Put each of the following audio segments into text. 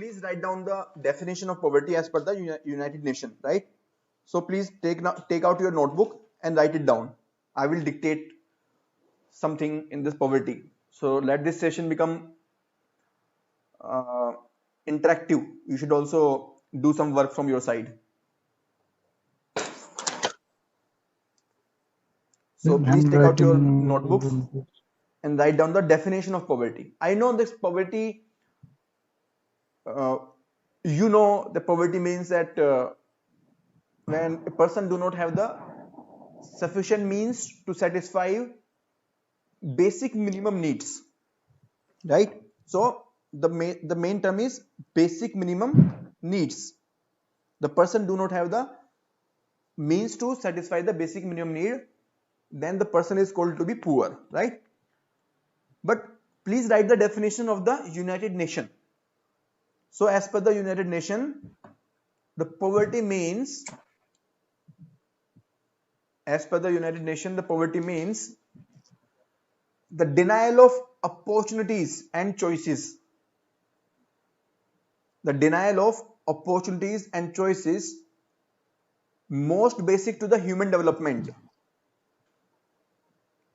please write down the definition of poverty as per the United Nations, right? So please take out your notebook and write it down. I will dictate something in this poverty. So let this session become uh, interactive. You should also do some work from your side. So please I'm take out your writing. notebooks and write down the definition of poverty. I know this poverty, uh, you know, the poverty means that when a person do not have the sufficient means to satisfy basic minimum needs, right? So the main term is basic minimum needs. The person do not have the means to satisfy the basic minimum need, then the person is called to be poor, right? But please write the definition of the United Nation. So as per the United Nation, the poverty means, as per the United Nation, the poverty means the denial of opportunities and choices. The denial of opportunities and choices most basic to the human development.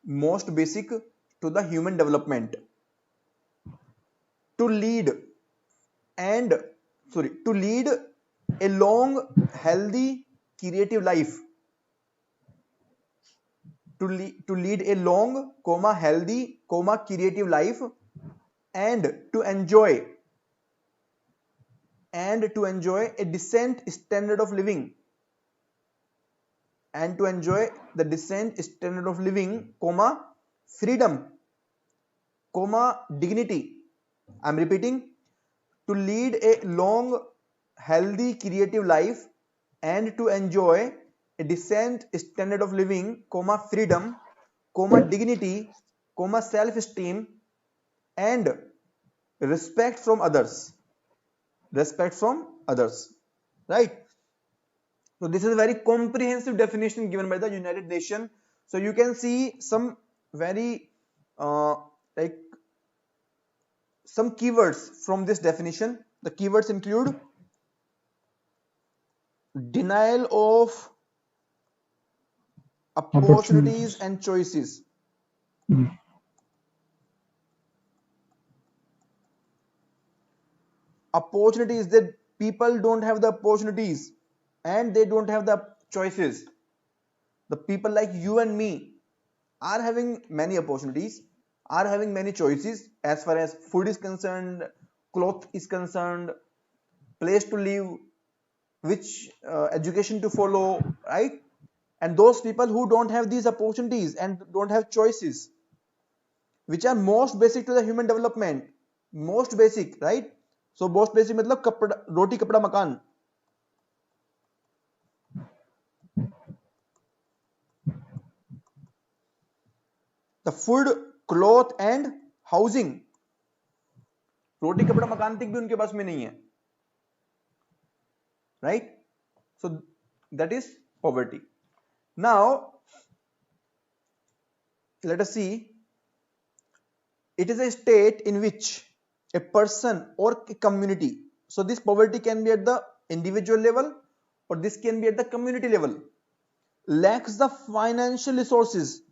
Most basic to the human development. To lead and to lead a long, healthy, creative life. To lead a long, healthy, creative life, and to enjoy a decent standard of living, and to enjoy the decent standard of living, freedom, dignity. I'm repeating: to lead a long, healthy, creative life, and to enjoy a decent standard of living, freedom, dignity, self-esteem, and respect from others. Respect from others, right? So this is a very comprehensive definition given by the United Nations. So you can see some very like some keywords from this definition. The keywords include denial of opportunities Opportunities. and choices. Mm. Opportunities, that people don't have the opportunities and they don't have the choices. The people like you and me are having many opportunities, are having many choices as far as food is concerned, cloth is concerned, place to live, which education to follow, right? And those people who don't have these opportunities and don't have choices, which are most basic to the human development, most basic, right? So most basic मतलब कपड़ा, रोटी कपड़ा मकान. The food, cloth and housing. रोटी कपड़ा मकान तक भी उनके पास में नहीं है, right? So that is poverty. Now let us see. It is a state in which a person or a community, so this poverty can be at the individual level or this can be at the community level, lacks the financial resources,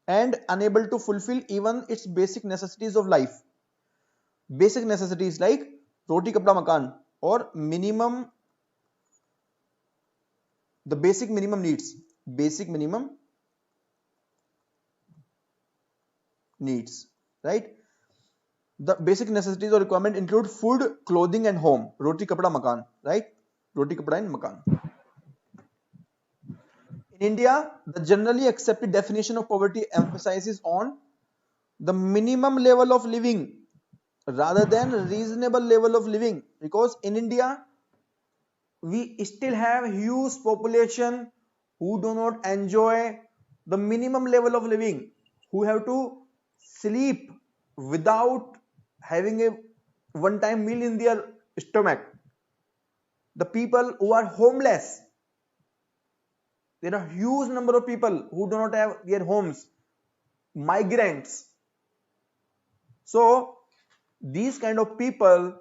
and unable to fulfill even its basic necessities of life. Basic necessities like roti kapda makan, or minimum, the basic minimum needs. Basic minimum needs, right? The basic necessities or requirement include food, clothing and home. Roti kapda makan, right? Roti kapda and makan. In India, the generally accepted definition of poverty emphasizes on the minimum level of living rather than reasonable level of living, because in India we still have huge population who do not enjoy the minimum level of living, who have to sleep without having a one time meal in their stomach. The people who are homeless, there are huge number of people who do not have their homes. Migrants, So these kind of people,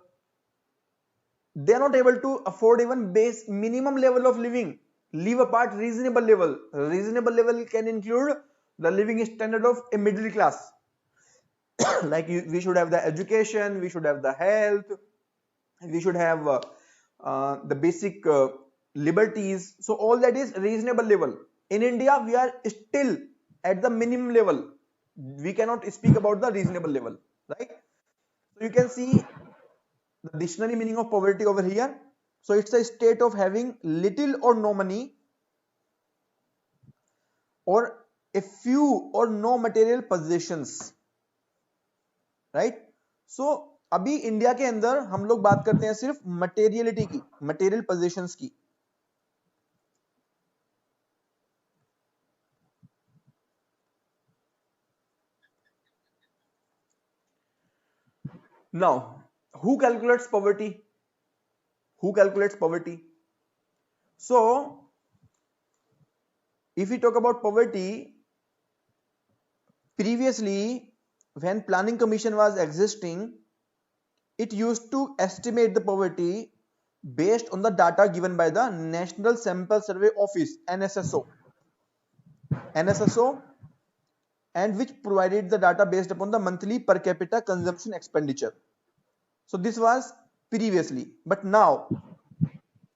they are not able to afford even base minimum level of living. Leave apart reasonable level. Reasonable level can include the living standard of a middle class. Like we should have the education, we should have the health, we should have the basic liberties. So all that is reasonable level. In India, we are still at the minimum level. We cannot speak about the reasonable level, right? So you can see the dictionary meaning of poverty over here. So it's a state of having little or no money, or a few or no material possessions, right. So अभी India के अंदर हम लोग बात करते हैं सिर्फ materiality की, मटेरियल पोजीशंस की. Now who calculates poverty? Who calculates poverty? So if we talk about poverty, previously when planning commission was existing, it used to estimate the poverty based on the data given by the National Sample Survey Office, NSSO, and which provided the data based upon the monthly per capita consumption expenditure. So this was previously, but now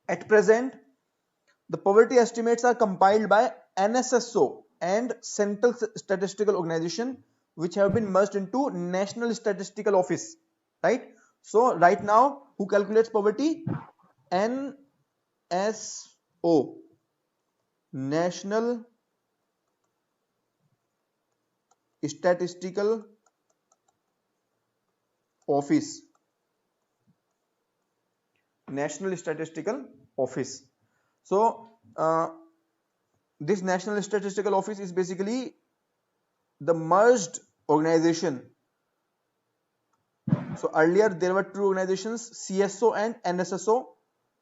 at present the poverty estimates are compiled by NSSO and Central Statistical Organization, which have been merged into National Statistical Office, right? So right now who calculates poverty? NSO, National Statistical Office. National Statistical Office. So this National Statistical Office is basically the merged organization. So earlier there were two organizations, CSO and NSSO.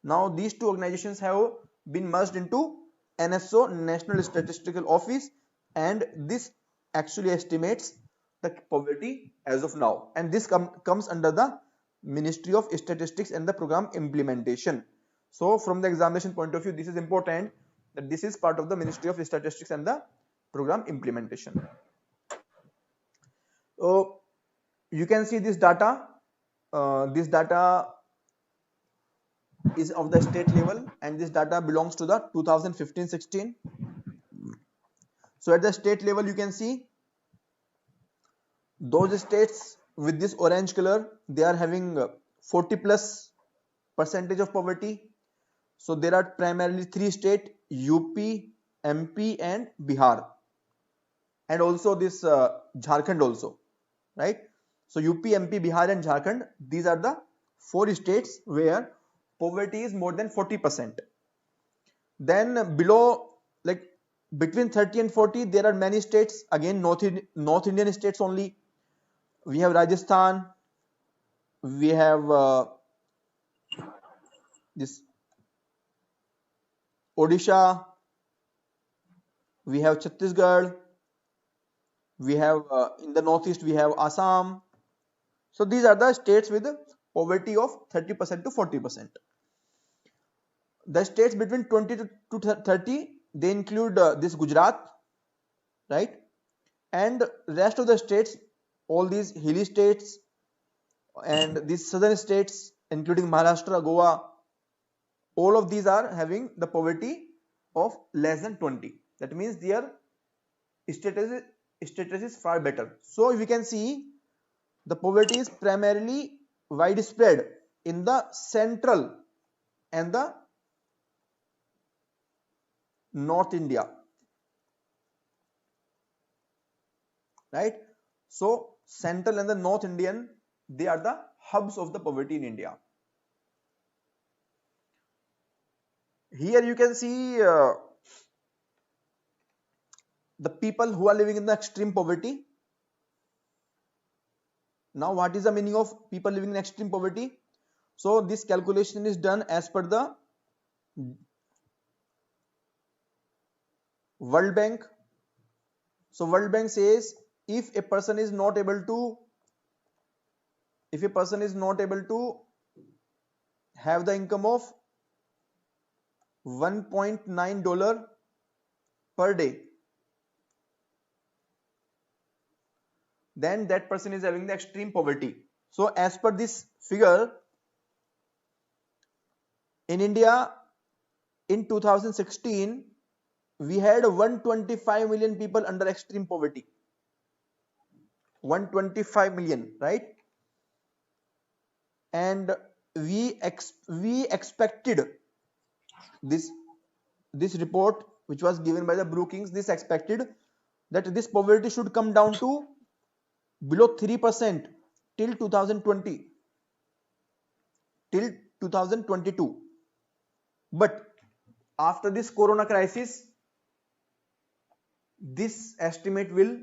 Now these two organizations have been merged into NSO, National Statistical Office, and this actually estimates the poverty as of now, and this comes under the Ministry of Statistics and the program implementation. So from the examination point of view, this is important that this is part of the Ministry of Statistics and the program implementation. So you can see this data. This data is of the state level, and this data belongs to the 2015-16. So at the state level, you can see those states with this orange color, they are having 40+% of poverty. So there are primarily three states: UP, MP, and Bihar, and also this Jharkhand also, right? So UP, MP, Bihar, and Jharkhand, these are the four states where poverty is more than 40%. Then below, like between 30 and 40, there are many states, again North Indian states only. We have Rajasthan, we have this Odisha, we have Chhattisgarh, we have in the northeast we have Assam. So these are the states with poverty of 30% to 40%. The states between 20 to 30, they include this Gujarat, right? And rest of the states, all these hilly states and these southern states including Maharashtra, Goa, all of these are having the poverty of less than 20. That means their status is far better. So we can see the poverty is primarily widespread in the central and the North India, right? So central and the North Indian, they are the hubs of the poverty in India. Here you can see the people who are living in the extreme poverty. Now what is the meaning of people living in extreme poverty? So this calculation is done as per the World Bank. So World Bank says if a person is not able to if a person is not able to have the income of $1.9 per day, then that person is having the extreme poverty. So as per this figure, in India in 2016 we had 125 million people under extreme poverty. 125 million, right? And we expected this report which was given by the Brookings, this expected that this poverty should come down to below 3% till 2020, till 2022. But after this corona crisis, this estimate will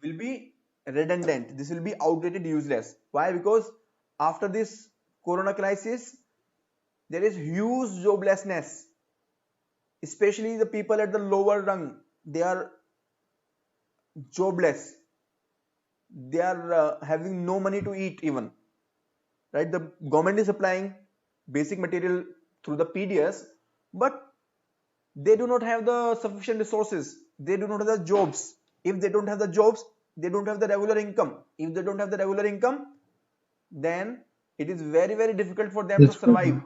be redundant. This will be outdated, useless. Why? Because after this corona crisis, there is huge joblessness, especially the people at the lower rung. They are jobless. They are having no money to eat even, right? The government is supplying basic material through the PDS, but they do not have the sufficient resources. They do not have the jobs. If they don't have the jobs, they don't have the regular income. If they don't have the regular income, then it is very, very difficult for them to survive.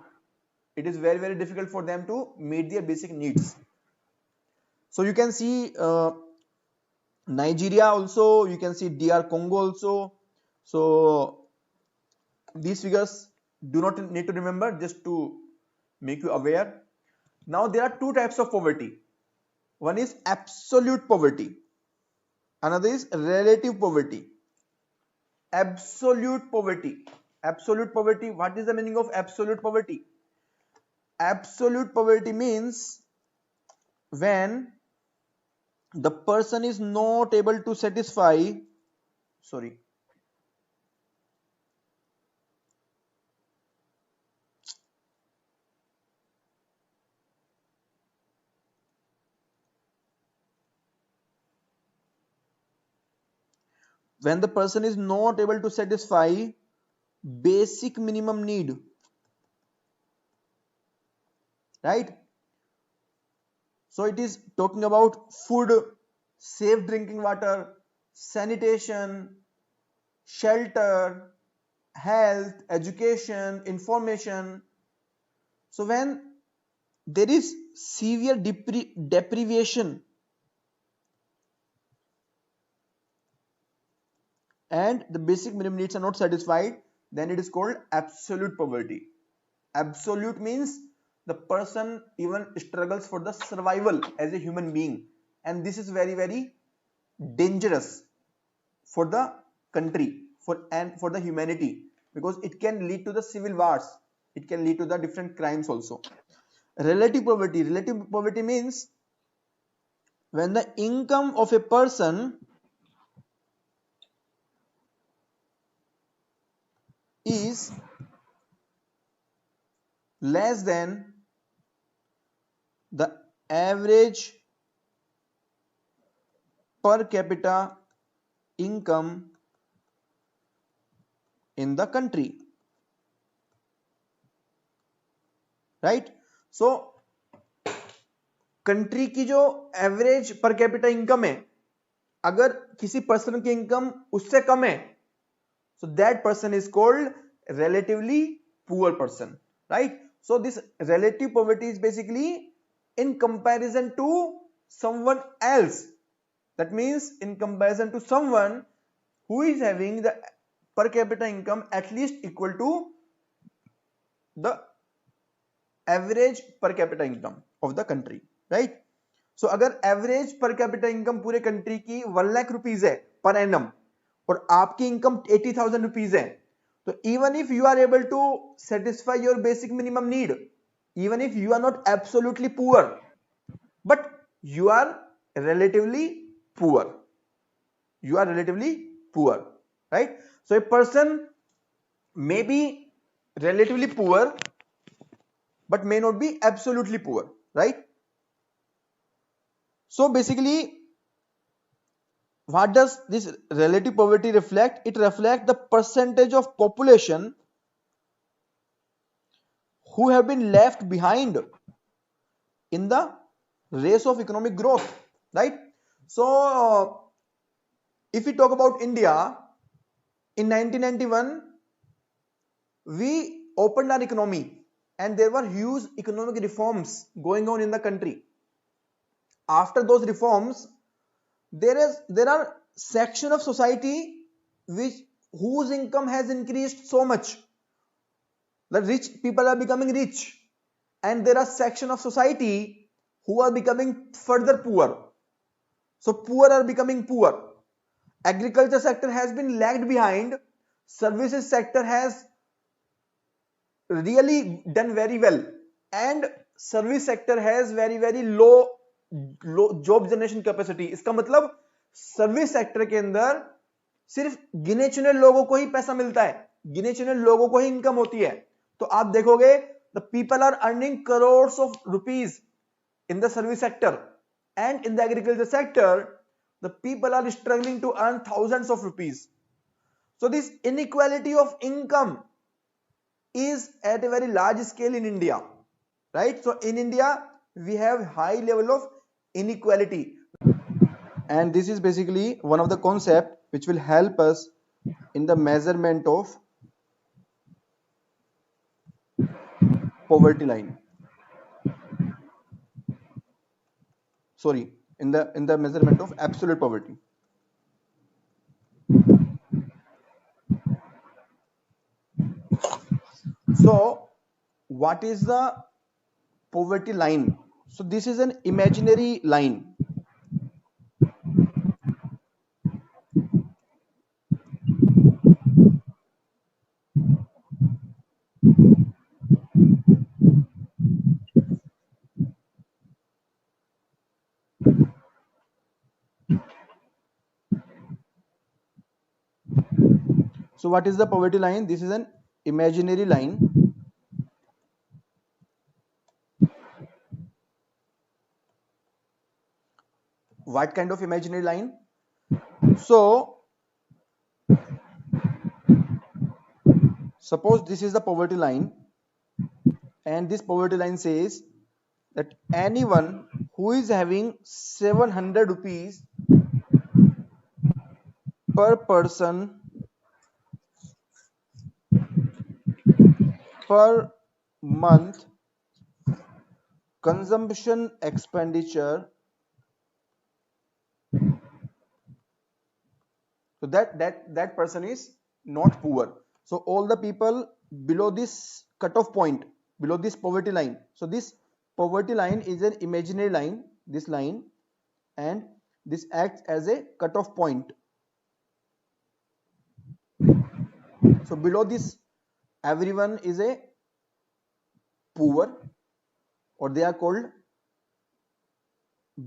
It is very, very difficult for them to meet their basic needs. So you can see Nigeria also, you can see DR Congo also. So these figures do not need to remember, just to make you aware. Now there are two types of poverty. One is absolute poverty. Another is relative poverty. Absolute poverty. Absolute poverty. What is the meaning of absolute poverty? Absolute poverty means when the person is not able to satisfy, sorry, when the person is not able to satisfy basic minimum need, right? So it is talking about food, safe drinking water, sanitation, shelter, health, education, information. So when there is severe deprivation and the basic minimum needs are not satisfied, then it is called absolute poverty. Absolute means the person even struggles for the survival as a human being, and this is very, very dangerous for the country, for the humanity, because it can lead to the civil wars, it can lead to the different crimes also. Relative poverty means when the income of a person is less than the average per capita income in the country, right? So country की जो average per capita income है, अगर किसी person की income उससे कम है, so that person is called relatively poor person, right? So this relative poverty is basically in comparison to someone else. That means in comparison to someone who is having the per capita income at least equal to the average per capita income of the country, right? So अगर average per capita income पूरे country की 1 lakh rupees है per annum और आपकी income 80,000 rupees है, तो even if you are able to satisfy your basic minimum need, even if you are not absolutely poor, but you are relatively poor, you are relatively poor, right? So a person may be relatively poor but may not be absolutely poor, right? So basically what does this relative poverty reflect? It reflects the percentage of population who have been left behind in the race of economic growth, right? So if we talk about India, in 1991 we opened our economy and there were huge economic reforms going on in the country. After those reforms, there are section of society which whose income has increased so much. The rich people are becoming rich, and there are section of society who are becoming further poor. So poor are becoming poor. Agriculture sector has been lagged behind. Services sector has really done very well, and service sector has very low job generation capacity. इसका मतलब service sector के अंदर सिर्फ गिने चुने लोगों को ही पैसा मिलता है, गिने चुने लोगों को ही इनकम होती है. तो आप देखोगे the people are earning crores of rupees in the service sector, and in the agriculture sector the people are struggling to earn thousands of rupees. So this inequality of income is at a very large scale in India, right? So in India we have high level of inequality, and this is basically one of the concept which will help us in the measurement of poverty line. Sorry, in the measurement of absolute poverty. So what is the poverty line? So this is an imaginary line. So what is the poverty line? This is an imaginary line. What kind of imaginary line? So suppose this is the poverty line, and this poverty line says that anyone who is having 700 rupees per person per month consumption expenditure, so that person is not poor. So all the people below this cutoff point, below this poverty line, so this poverty line is an imaginary line, this line, and this acts as a cutoff point. So below this everyone is a poor, or they are called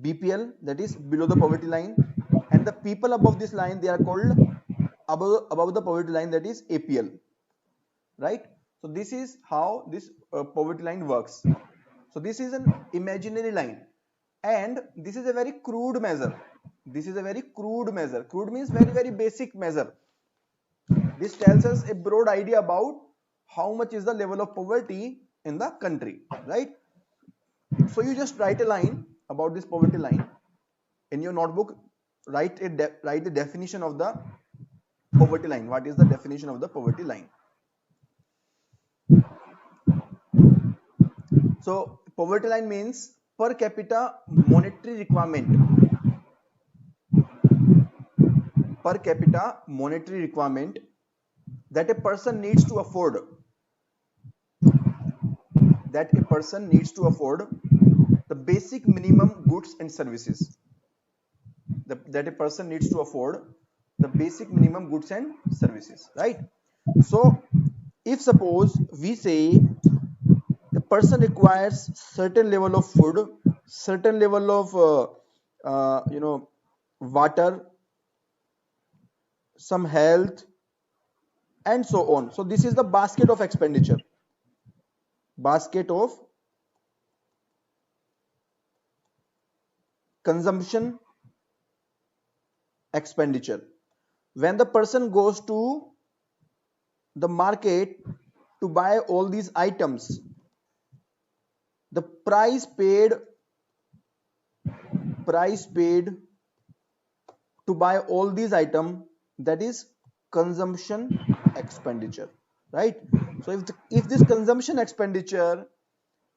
BPL, that is below the poverty line, and the people above this line they are called above the poverty line, that is APL, right? So this is how this poverty line works. So this is an imaginary line, and this is a very crude measure. This is a very crude measure. Crude means very basic measure. This tells us a broad idea about how much is the level of poverty in the country, right? So you just write a line about this poverty line in your notebook. Write the definition of the poverty line. What is the definition of the poverty line? So poverty line means per capita monetary requirement. Per capita monetary requirement that a person needs to afford. That a person needs to afford the basic minimum goods and services. That a person needs to afford the basic minimum goods and services, right? So if suppose we say a person requires certain level of food, certain level of water, some health, and so on. So this is the basket of expenditure. Basket of consumption expenditure. When the person goes to the market to buy all these items, the price paid to buy all these items, that is consumption expenditure, right? So if this consumption expenditure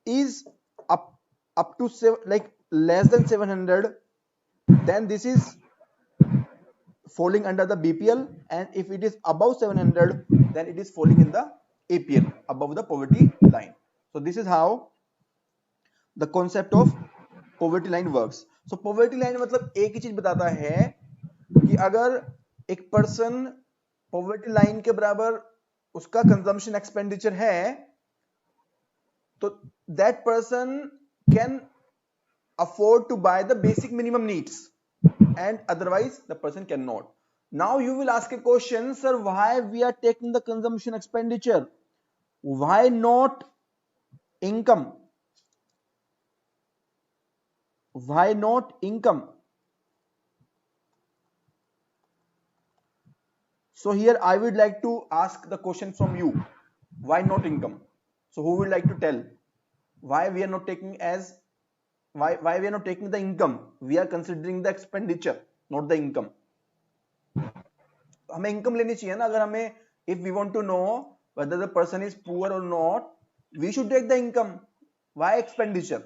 is up to like less than 700, then this is falling under the BPL, and if it is above 700, then it is falling in the APL, above the poverty line. So this is how the concept of poverty line works. So poverty line मतलब एक ही चीज बताता है कि अगर एक person poverty line के बराबर उसका कंजम्पशन एक्सपेंडिचर है, तो that person can afford to buy the basic minimum needs, and otherwise the person cannot. Now you will ask a question, sir, why we are taking the consumption expenditure? Why not income? Why not income? So here I would like to ask the question from you, why not income? So who would like to tell why we are not taking as why we are not taking the income? We are considering the expenditure, not the income. हमें income लेनी चाहिए ना, अगर हमें if we want to know whether the person is poor or not, we should take the income. Why expenditure?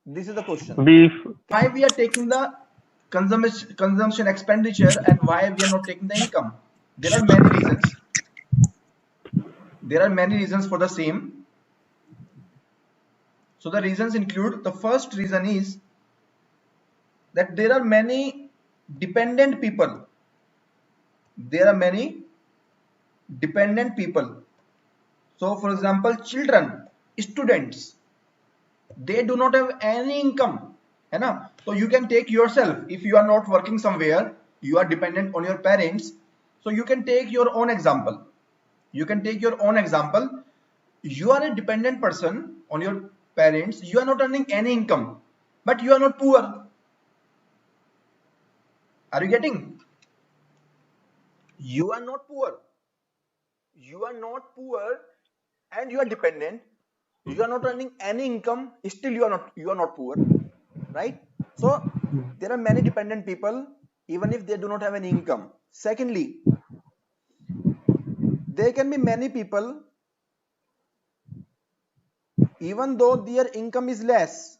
This is the question. Why we are taking the consumption expenditure and why we are not taking the income? There are many reasons. There are many reasons for the same. So the reasons include, the first reason is that there are many dependent people. There are many dependent people. So for example, children, students, they do not have any income, है ना? So you can take yourself, if you are not working somewhere, you are dependent on your parents. So you can take your own example. You can take your own example. You are a dependent person on your parents. You are not earning any income, but you are not poor. Are you getting? You are not poor. You are not poor, and you are dependent. You are not earning any income. Still, you are not poor, right? So there are many dependent people, even if they do not have any income. Secondly, there can be many people, even though their income is less,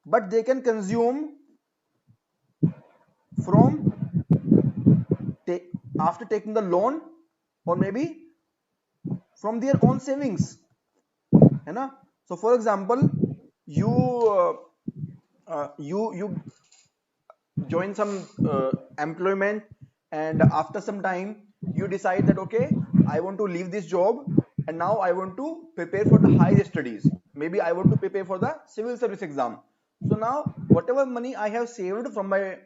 but they can consume from after taking the loan, or maybe from their own savings, है ना? So for example, you join some employment, and after some time you decide that okay, I want to leave this job, and now I want to prepare for the higher studies. Maybe I want to prepare for the civil service exam. So now whatever money I have saved from my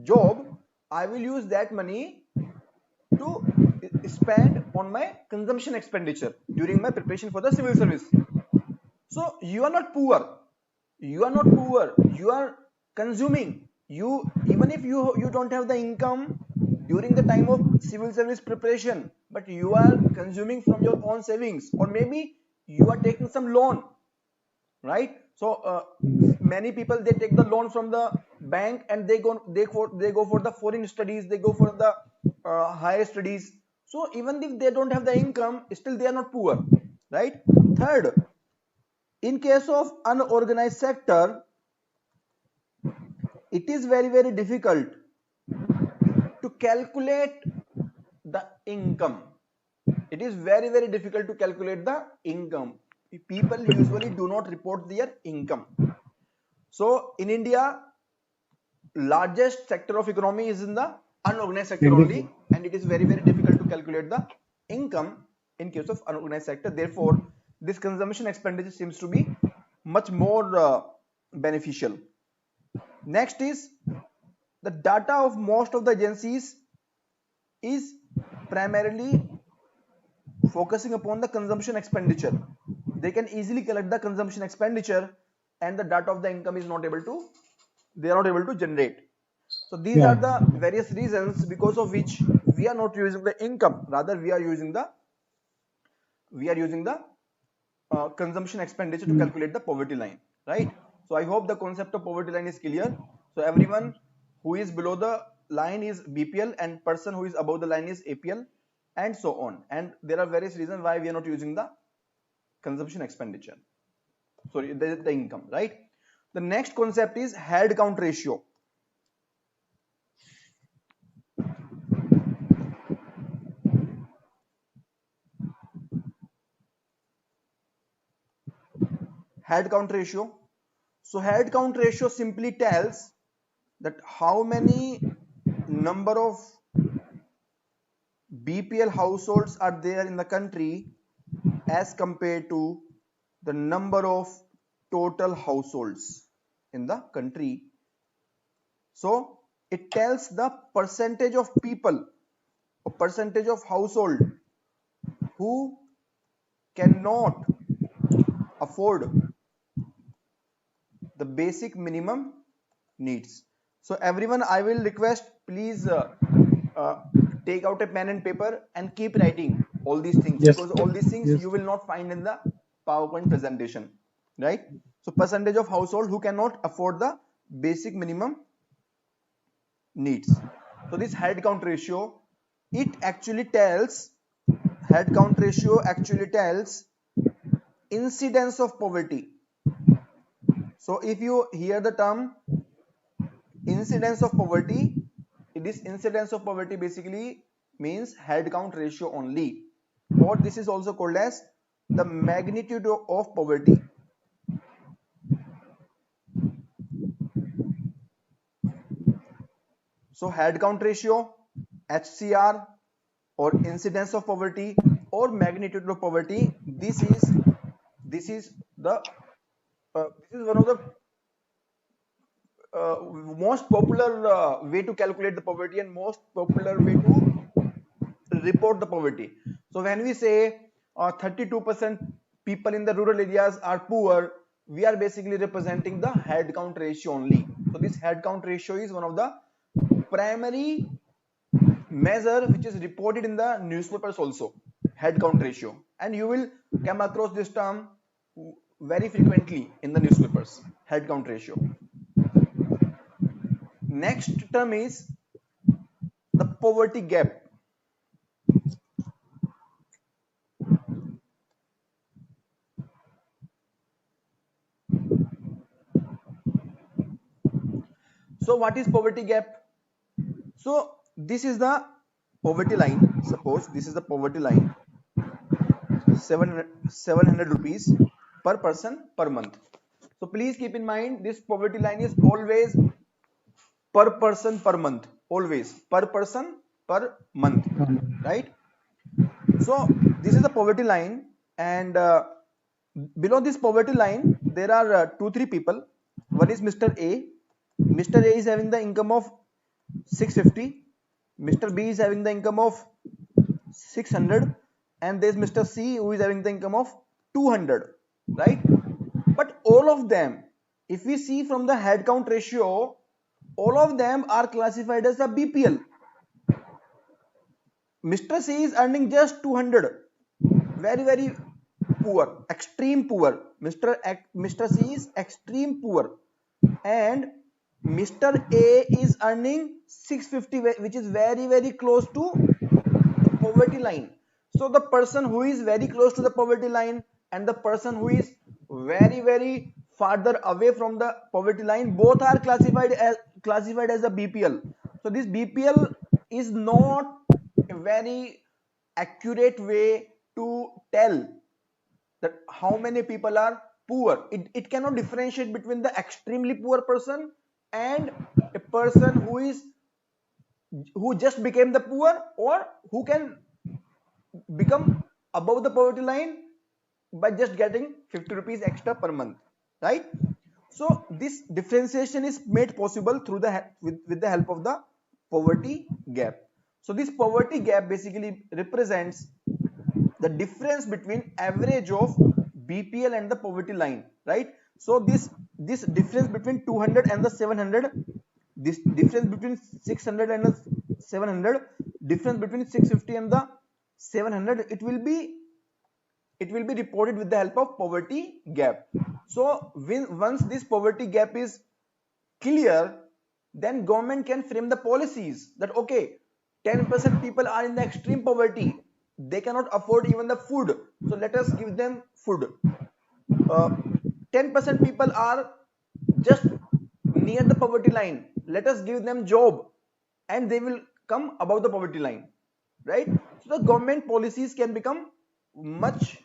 job, I will use that money to spend on my consumption expenditure during my preparation for the civil service. So you are not poor. You are not poor. You are consuming. You, even if you don't have the income during the time of civil service preparation, but you are consuming from your own savings, or maybe you are taking some loan, right? So many people, they take the loan from the bank, and they go for the foreign studies, they go for the higher studies. So even if they don't have the income, still they are not poor, right? Third, in case of unorganized sector, it is very, very difficult to calculate the income. It is very, very difficult to calculate the income. People usually do not report their income. So in India, largest sector of economy is in the unorganized sector only, and it is very, very difficult to calculate the income in case of unorganized sector. Therefore, this consumption expenditure seems to be much more beneficial. Next is, the data of most of the agencies is primarily focusing upon the consumption expenditure. They can easily collect the consumption expenditure, and the data of the income is not able to, they are not able to generate. So these are the various reasons because of which we are not using the income, rather we are using the consumption expenditure to calculate the poverty line, right? So I hope the concept of poverty line is clear. So everyone who is below the line is BPL, and person who is above the line is APL, and so on. And there are various reasons why we are not using the consumption expenditure, sorry, the income, right? The next concept is head count ratio. Head count ratio. So head count ratio simply tells that how many number of BPL households are there in the country as compared to the number of total households in the country. So it tells the percentage of people or percentage of household who cannot afford the basic minimum needs. So everyone, I will request, please take out a pen and paper and keep writing all these things, because all these things you will not find in the PowerPoint presentation, right? So percentage of household who cannot afford the basic minimum needs. So this head count ratio, it actually tells, head count ratio actually tells incidence of poverty. So if you hear the term incidence of poverty, this incidence of poverty basically means head count ratio only, or this is also called as the magnitude of poverty. So head count ratio, HCR, or incidence of poverty, or magnitude of poverty, this is one of the most popular way to calculate the poverty and most popular way to report the poverty. So when we say 32% people in the rural areas are poor, we are basically representing the head count ratio only. So this head count ratio is one of the primary measure which is reported in the newspapers also, head count ratio, and you will come across this term very frequently in the newspapers, head count ratio. Next term is the poverty gap. So what is poverty gap? So this is the poverty line. Suppose this is the poverty line, 700 rupees per person per month. So please keep in mind, this poverty line is always per person per month, always per person per month, right? So this is the poverty line, and below this poverty line there are 2-3 people. One is Mr. A. Mr. A is having the income of 650. Mr. B is having the income of 600, and there is Mr. C who is having the income of 200, right? But all of them, if we see from the head count ratio, all of them are classified as a BPL. Mr. C is earning just 200, very poor, extreme poor. Mr. C is extreme poor, and Mr. A is earning 650, which is very close to the poverty line. So the person who is very close to the poverty line and the person who is very farther away from the poverty line, both are classified as a BPL. So this BPL is not a very accurate way to tell that how many people are poor. It cannot differentiate between the extremely poor person and a person who just became the poor, or who can become above the poverty line by just getting 50 rupees extra per month, right? So this differentiation is made possible through with the help of the poverty gap. So this poverty gap basically represents the difference between average of BPL and the poverty line, right? So this this difference between 200 and the 700, this difference between 600 and the 700, difference between 650 and the 700, it will be reported with the help of poverty gap. So once this poverty gap is clear, then government can frame the policies that okay, 10% people are in the extreme poverty, they cannot afford even the food, so let us give them food. 10% people are just near the poverty line, let us give them job and they will come above the poverty line, right? So the government policies can become much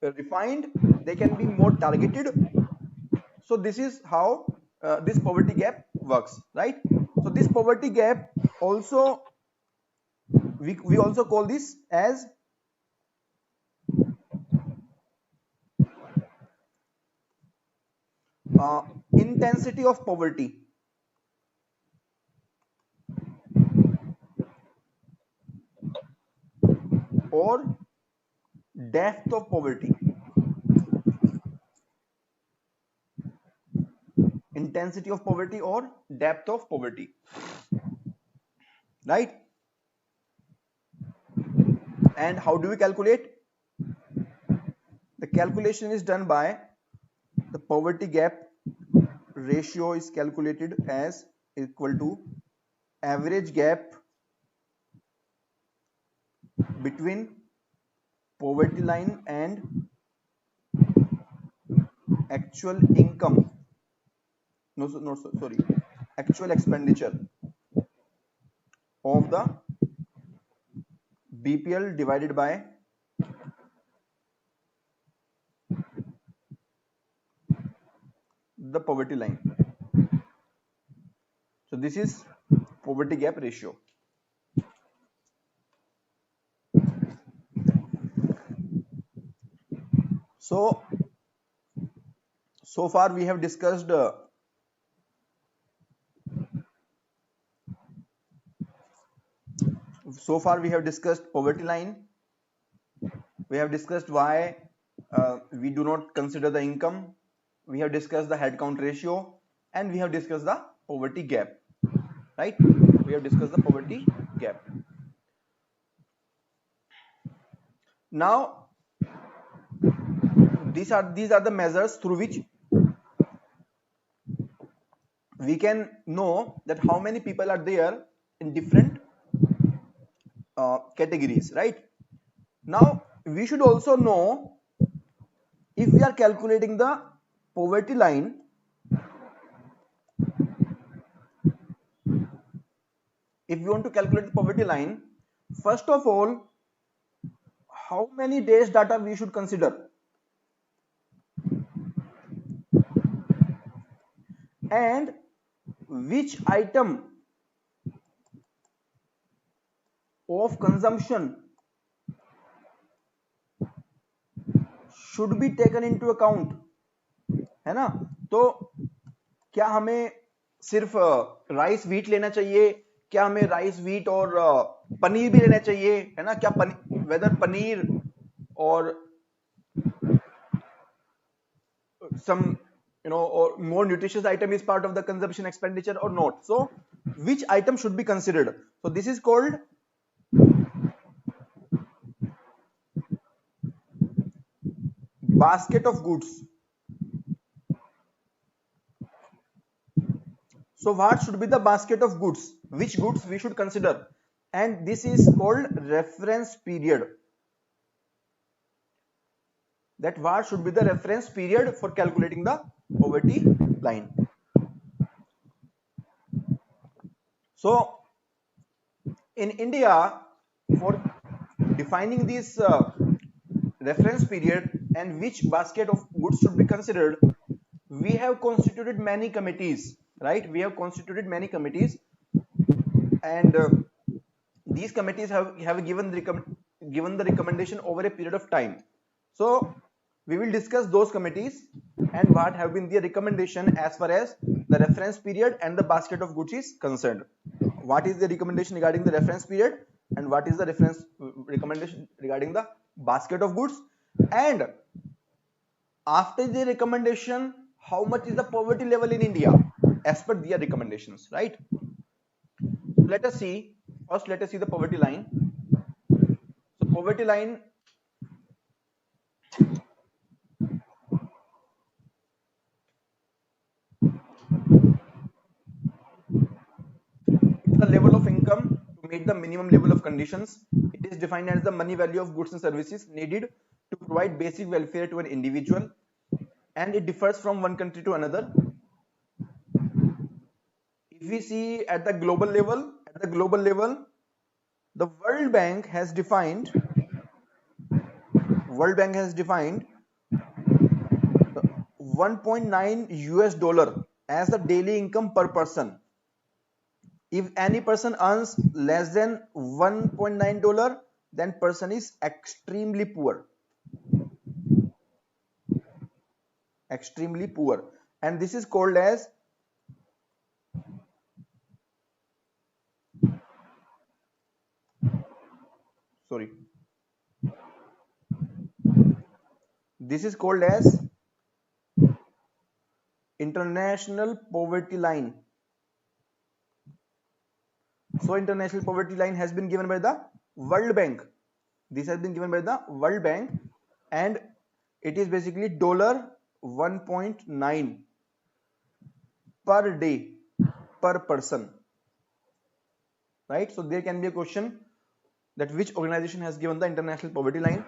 refined, they can be more targeted. So this is how this poverty gap works, right? So this poverty gap also, we also call this as intensity of poverty or depth of poverty. Intensity of poverty or depth of poverty, right? And how do we calculate? The calculation is done by the poverty gap ratio is calculated as equal to average gap between poverty line and actual income, sorry, actual expenditure of the BPL divided by the poverty line. So this is poverty gap ratio. So far we have discussed poverty line. We have discussed why we do not consider the income. We have discussed the head count ratio, and we have discussed the poverty gap, right? We have discussed the poverty gap. Now these are the measures through which we can know that how many people are there in different categories, right? Now we should also know, if we are calculating the poverty line, if we want to calculate the poverty line, first of all, how many days data we should consider, and which item of consumption should be taken into account, है ना? तो क्या हमें सिर्फ rice wheat लेना चाहिए, क्या हमें राइस व्हीट और पनीर भी लेना चाहिए, है ना? क्या वेदर पनीर और some or more nutritious item is part of the consumption expenditure or not? So which item should be considered? So this is called basket of goods. So what should be the basket of goods? Which goods we should consider? And this is called reference period. That what should be the reference period for calculating the poverty line. So in India, for defining this reference period and which basket of goods should be considered, we have constituted many committees, right? We have constituted many committees, and these committees have given the recommendation over a period of time. So we will discuss those committees and what have been their recommendation as far as the reference period and the basket of goods is concerned. What is the recommendation regarding the reference period, and what is the recommendation regarding the basket of goods, and after the recommendation, how much is the poverty level in India as per their recommendations, right? Let us see. First, let us see the poverty line. So poverty line, it's the level of income to meet the minimum level of conditions. It is defined as the money value of goods and services needed to provide basic welfare to an individual, and it differs from one country to another. If we see at the global level, the World Bank has defined 1.9 US dollar as the daily income per person. If any person earns less than 1.9 dollar, then person is extremely poor. Extremely poor. And this is called as, sorry, this is called as international poverty line. So international poverty line has been given by the World Bank. This has been given by the World Bank, and it is basically $1.9 per day per person, right? So there can be a question that which organization has given the international poverty line.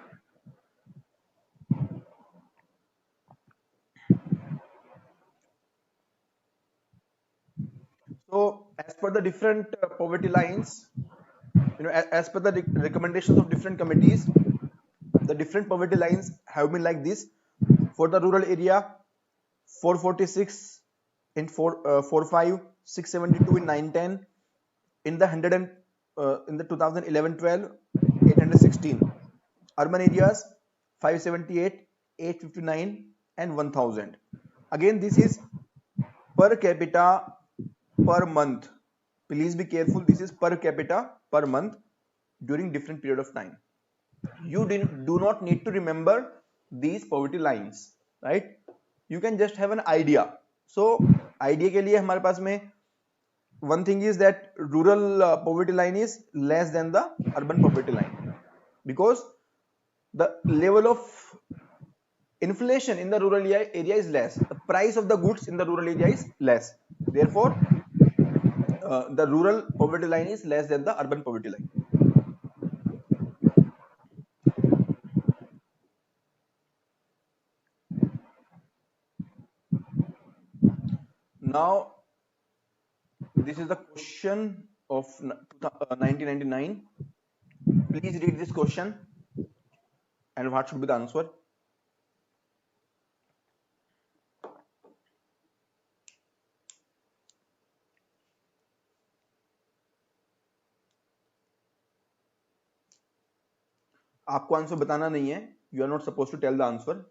So as per the different poverty lines, as per the recommendations of different committees, the different poverty lines have been like this. For the rural area, 446 in 45, 672 in 910, in the 100 and in the 2011-12, 816. Urban areas, 578, 859, and 1000. Again, this is per capita per month. Please be careful. This is per capita per month during different period of time. You do not need to remember these poverty lines, right? You can just have an idea. So idea के लिए हमारे पास में one thing is that rural poverty line is less than the urban poverty line, because the level of inflation in the rural area is less. The price of the goods in the rural area is less. Therefore, the rural poverty line is less than the urban poverty line. Now, this is the question of 1999. Please read this question and what should be the answer. आपको answer बताना नहीं है. You are not supposed to tell the answer.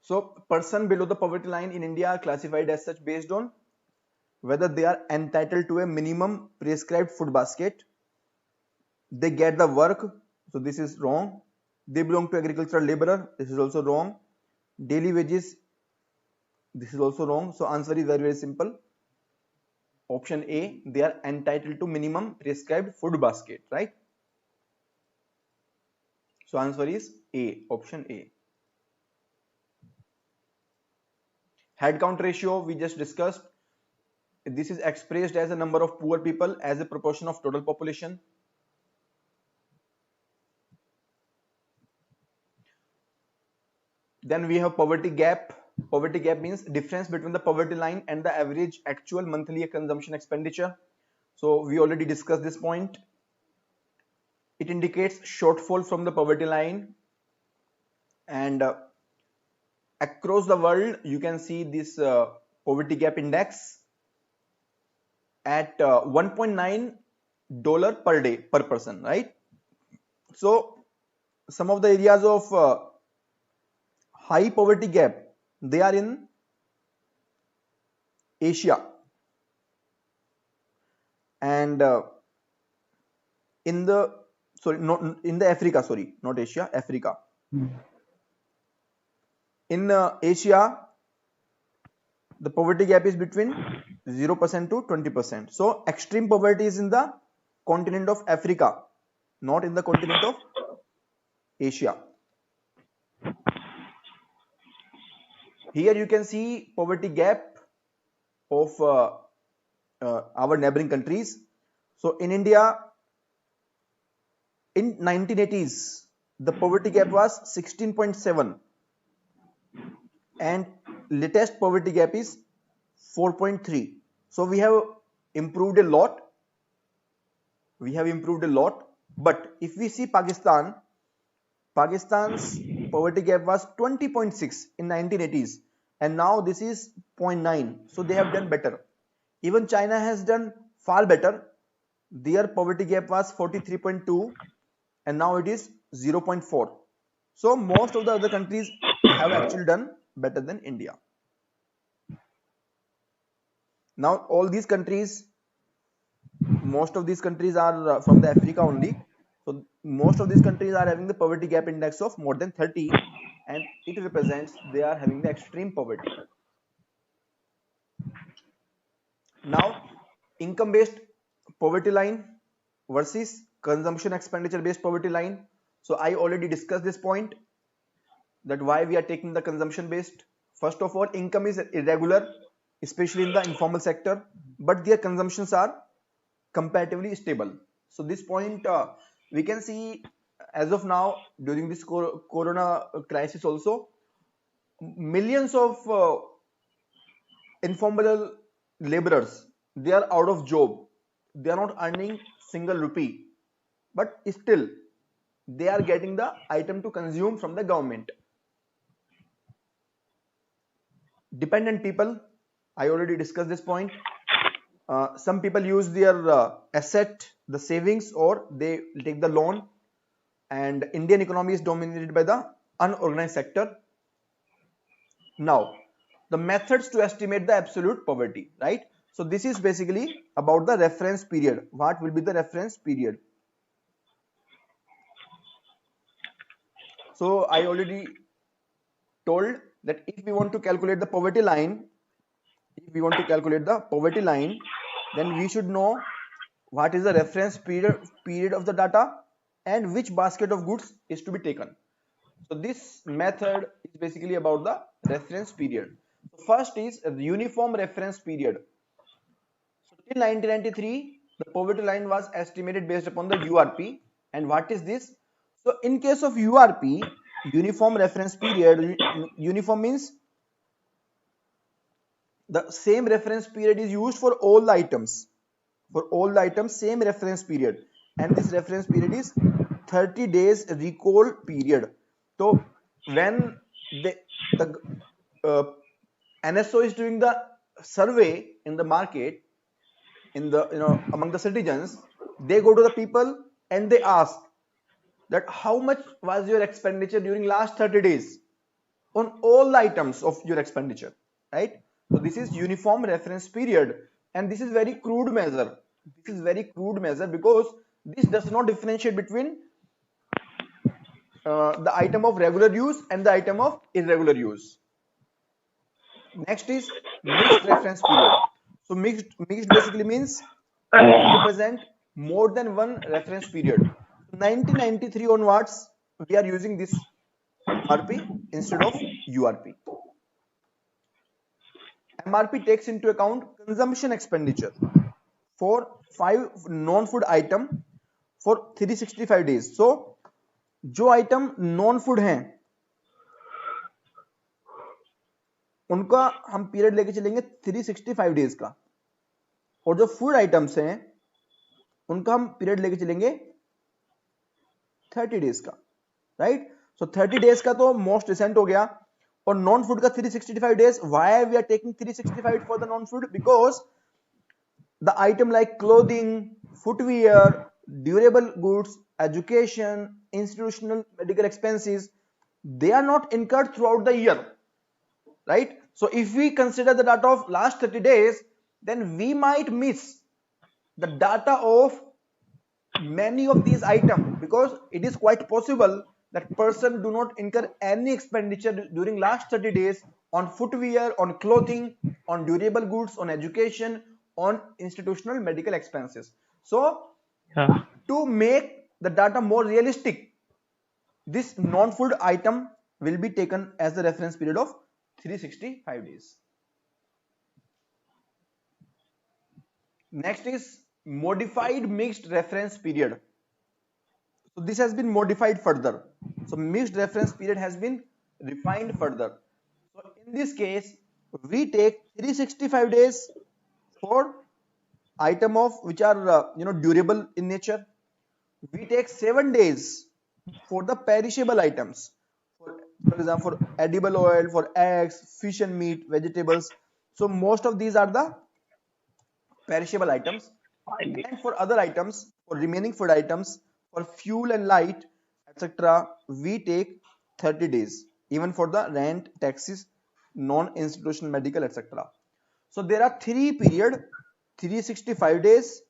So, person below the poverty line in India are classified as such based on whether they are entitled to a minimum prescribed food basket, they get the work, so this is wrong. They belong to agricultural laborer, this is also wrong. Daily wages, this is also wrong. So answer is very simple. Option A, they are entitled to minimum prescribed food basket, right? So answer is A, option A. Head count ratio we just discussed. This is expressed as a number of poor people as a proportion of total population. Then we have poverty gap. Poverty gap means difference between the poverty line and the average actual monthly consumption expenditure. So we already discussed this point. It indicates shortfall from the poverty line, and across the world you can see this poverty gap index at $1.9 per day per person, right? So some of the areas of high poverty gap, they are in Asia, and in the sorry, not in the Africa, sorry, not Asia, Africa. In Asia, the poverty gap is between 0% to 20%. So extreme poverty is in the continent of Africa, not in the continent of Asia. Here you can see poverty gap of our neighboring countries. So in India, in 1980s, the poverty gap was 16.7 and latest poverty gap is 4.3. So we have improved a lot. But if we see Pakistan, Pakistan's poverty gap was 20.6 in 1980s and now this is 0.9. So they have done better. Even China has done far better. Their poverty gap was 43.2 and now it is 0.4. So most of the other countries have actually done better than India. Now all these countries, most of these countries are from the Africa only. So most of these countries are having the poverty gap index of more than 30 and it represents they are having the extreme poverty. Now income based poverty line versus consumption expenditure based poverty line. So I already discussed this point, that why we are taking the consumption based. First of all, income is irregular, especially in the informal sector, but their consumptions are comparatively stable. So this point we can see as of now during this corona crisis also, millions of informal laborers, they are out of job, they are not earning single rupee, but still they are getting the item to consume from the government. Dependent people, I already discussed this point. Some people use their asset, the savings, or they take the loan, and Indian economy is dominated by the unorganized sector. Now the methods to estimate the absolute poverty, right? So this is basically about the reference period. What will be the reference period? So I already told that if we want to calculate the poverty line, then we should know what is the reference period of the data and which basket of goods is to be taken. So this method is basically about the reference period. So first is the uniform reference period. So till 1993, the poverty line was estimated based upon the URP. And what is this? So in case of URP, uniform reference period, uniform means the same reference period is used for all the items. For all the items, same reference period, and this reference period is 30 days recall period. So when the NSO is doing the survey in the market, in the among the citizens, they go to the people and they ask that how much was your expenditure during last 30 days on all the items of your expenditure, right? So this is uniform reference period, and this is very crude measure. This is very crude measure because this does not differentiate between the item of regular use and the item of irregular use. Next is mixed reference period. So mixed basically means it represent more than one reference period. 1993 onwards, we are using this MRP instead of URP. MRP takes into account consumption expenditure for 5 non-food item for 365 days. So जो item non food हैं उनका हम period लेके चलेंगे 365 days का, और जो food items हैं उनका हम पीरियड लेके चलेंगे 30 डेज का, राइट? सो 30 डेज का तो मोस्ट रिसेंट हो गया, और नॉन फूड का 365 days. Why we are taking 365 for the non food? Because the item like clothing, footwear, durable goods, education, institutional medical expenses, they are not incurred throughout the year, right? So if we consider the data of last 30 days, then we might miss the data of many of these items, because it is quite possible that person do not incur any expenditure during last 30 days on footwear, on clothing, on durable goods, on education, on institutional medical expenses. So Yeah. to make the data more realistic, this non-food item will be taken as the reference period of 365 days. Next is modified mixed reference period. So this has been modified further. So mixed reference period has been refined further. So in this case, we take 365 days for item of which are durable in nature. We take 7 days for the perishable items. For example, for edible oil, for eggs, fish and meat, vegetables. So most of these are the perishable items. And for other items, for remaining food items, for fuel and light, etc., we take 30 days, even for the rent, taxes, non-institutional medical, etc. So there are three period: 365 days,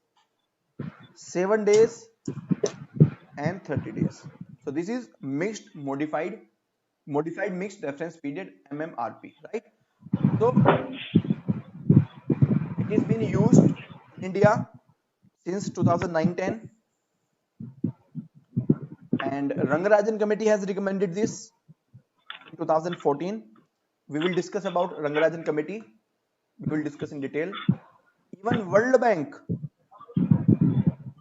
7 days, and 30 days. So this is modified mixed reference period, MMRP, right? So it is being used in India since 2009-10, and Rangarajan committee has recommended this in 2014. We will discuss about Rangarajan committee. We will discuss in detail. Even World Bank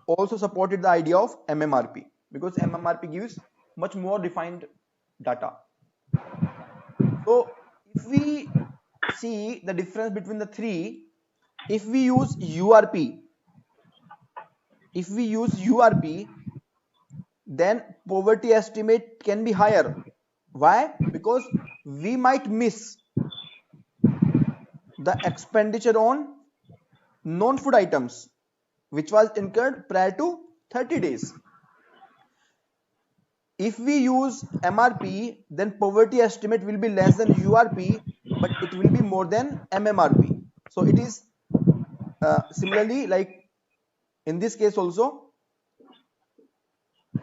also supported the idea of MMRP, because MMRP gives much more defined data. So if we see the difference between the three, if we use URP, then poverty estimate can be higher. Why? Because we might miss the expenditure on non-food items which was incurred prior to 30 days. If we use MRP, then poverty estimate will be less than URP, but it will be more than MMRP. So it is similarly, like in this case also,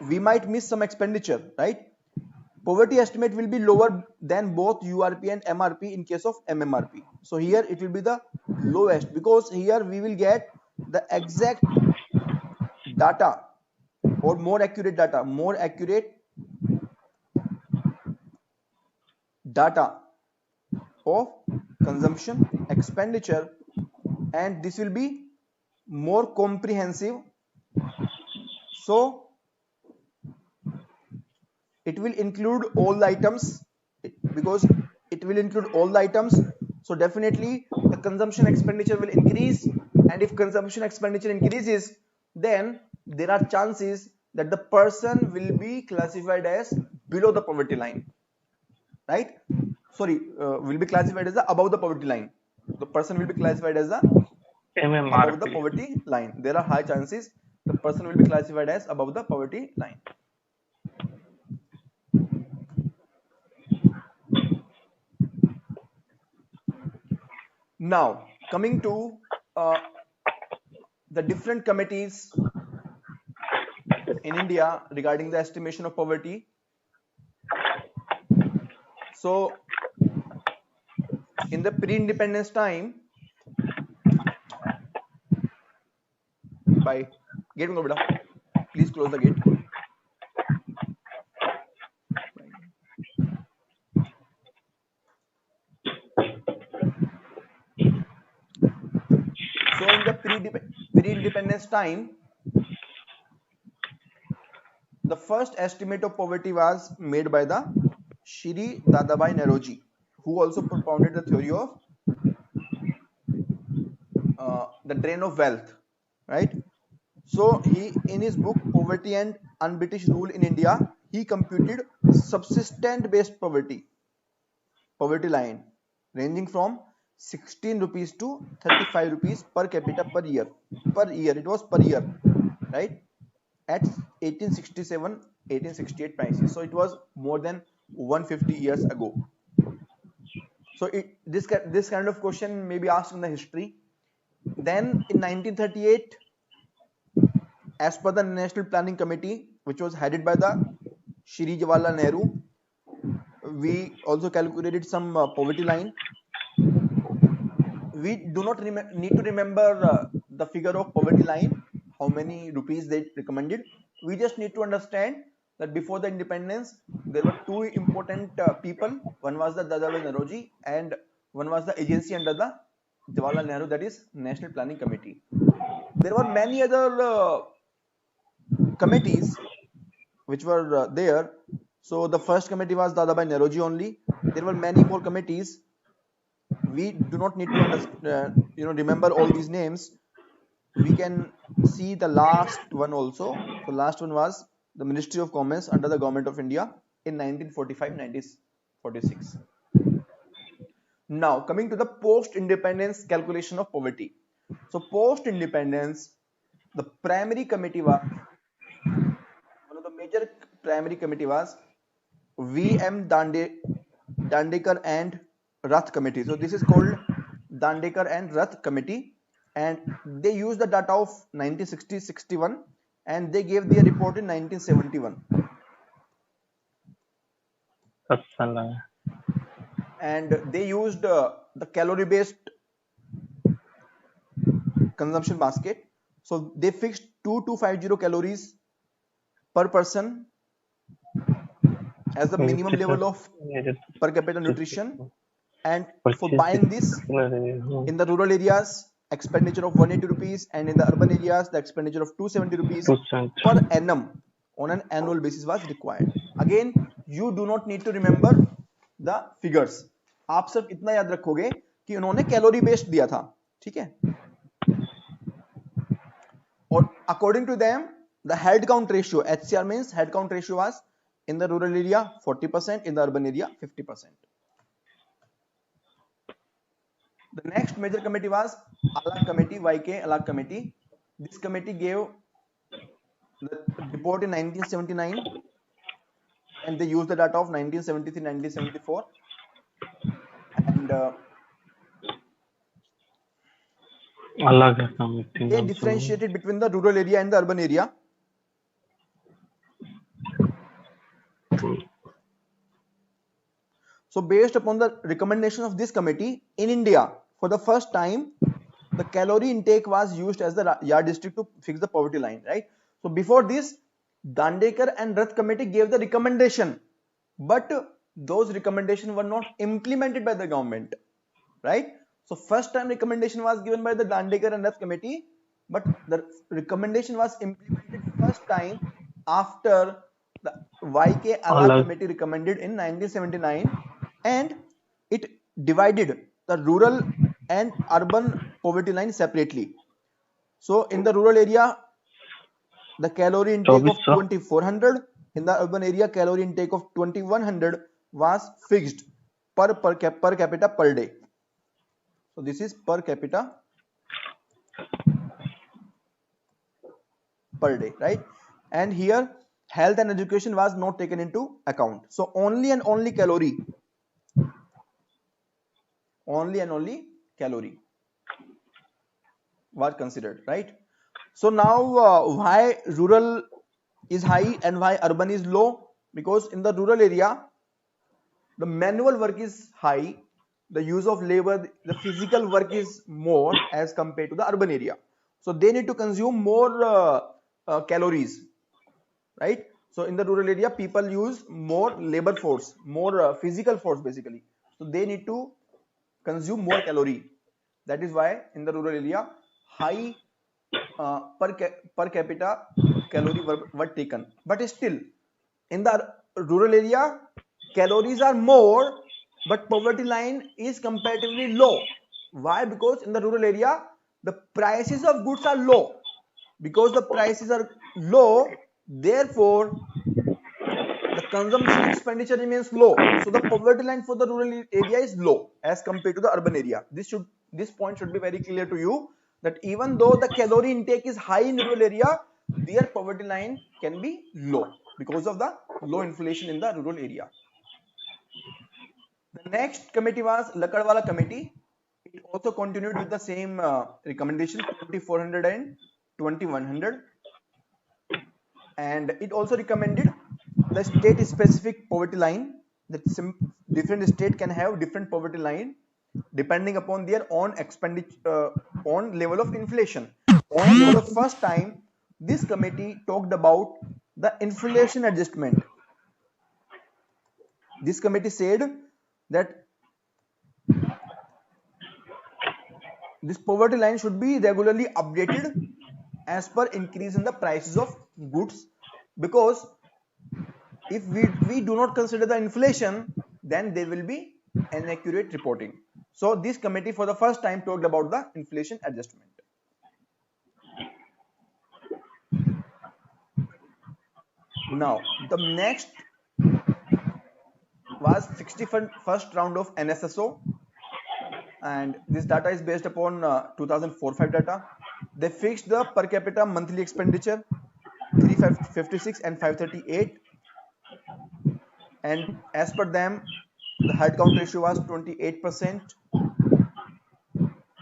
we might miss some expenditure, right? Poverty estimate will be lower than both URP and MRP in case of MMRP. So here it will be the lowest, because here we will get the exact data, or more accurate data of consumption, expenditure, and this will be more comprehensive. So it will include all the items, because it will include all the items. So definitely the consumption expenditure will increase, and if consumption expenditure increases, then there are chances that the person will be classified as below the poverty line, right? Sorry, will be classified as the above the poverty line. The person will be classified as the above the MMRP. poverty line. There are high chances the person will be classified as above the poverty line. Now coming to uh, the different committees in India regarding the estimation of poverty. So in the pre-independence time, by gate mein go beta, please close the gate. So in the pre-independence time, the first estimate of poverty was made by the Shri Dadabhai Naoroji, who also propounded the theory of the drain of wealth, right? So he, in his book Poverty and Un-British Rule in India, he computed subsistent-based poverty line, ranging from 16 rupees to 35 rupees per capita per year. Per year, it was per year, right? At 1867, 1868 prices. So it was more than 150 years ago. So this kind of question may be asked in the history. Then in 1938, As per the National Planning Committee, which was headed by the Shri Jawaharlal Nehru, we also calculated some poverty line. We do not need to remember the figure of poverty line, how many rupees they recommended. We just need to understand that before the independence, there were two important people. One was the Dadabhai Naoroji, and one was the agency under the Jawaharlal Nehru, that is National Planning Committee. There were many other committees which were there. So the first committee was Dadabhai Naoroji only. There were many more committees. We do not need to understand, remember all these names. We can see the last one also. So last one was the Ministry of Commerce under the Government of India in 1945-1946. Now coming to the post-independence calculation of poverty. So post-independence, the primary committee was, one of the major primary committee was V.M. Dandekar and Rath Committee. So this is called Dandekar and Rath Committee, and they used the data of 1960-61 and they gave their report in 1971. And they used the calorie-based consumption basket. So they fixed 2250 calories per person as the minimum level of per capita nutrition, and for buying this in the rural areas expenditure of 180 rupees, and in the urban areas the expenditure of 270 rupees per annum on an annual basis was required. Again, you do not need to remember the figures. आप सिर्फ इतना याद रखोगे कि उन्होंने calorie based दिया था, ठीक है. और according to them, the head count ratio, HCR means head count ratio, was in the rural area 40%, in the urban area 50%. The next major committee was Alagh Committee, YK Alagh Committee. This committee gave the report in 1979 and they used the data of 1973-1974, and they differentiated between the rural area and the urban area. So based upon the recommendation of this committee, in India, for the first time, the calorie intake was used as the yardstick to fix the poverty line, right? So before this, Dandekar and Rath Committee gave the recommendation, but those recommendations were not implemented by the government, right? So first time recommendation was given by the Dandekar and Rath Committee, but the recommendation was implemented first time after the YK Alagh Committee recommended in 1979, and it divided the rural and urban poverty line separately. So in the rural area, the calorie intake of 2400, in the urban area calorie intake of 2100 was fixed per capita per day. So this is per capita per day, right? And here health and education was not taken into account. So only and only calorie was considered, right? So now why rural is high and why urban is low? Because in the rural area, the manual work is high, the use of labor, the physical work is more as compared to the urban area. So they need to consume more calories, right? So in the rural area, people use more labor force, more physical force basically. So they need to consume more calorie. That is why in the rural area, high per capita calorie were taken. But still, in the rural area, calories are more, but poverty line is comparatively low. Why? Because in the rural area, the prices of goods are low. Because the prices are low, therefore the consumption expenditure remains low. So the poverty line for the rural area is low as compared to the urban area. This point should be very clear to you, that even though the calorie intake is high in rural area, their poverty line can be low because of the low inflation in the rural area. The next committee was Lakadwala Committee. It also continued with the same recommendation, 2400 and 2100. and it also recommended the state specific poverty line, that different state can have different poverty line depending upon their own expenditure, on level of inflation. And for the first time, this committee talked about the inflation adjustment. This committee said that this poverty line should be regularly updated as per increase in the prices of goods, because if we do not consider the inflation, then there will be inaccurate reporting. So this committee for the first time talked about the inflation adjustment. Now the next was 61st round of NSSO, and this data is based upon 2004-5 data. They fixed the per capita monthly expenditure 356 and 538, and as per them the head count ratio was 28%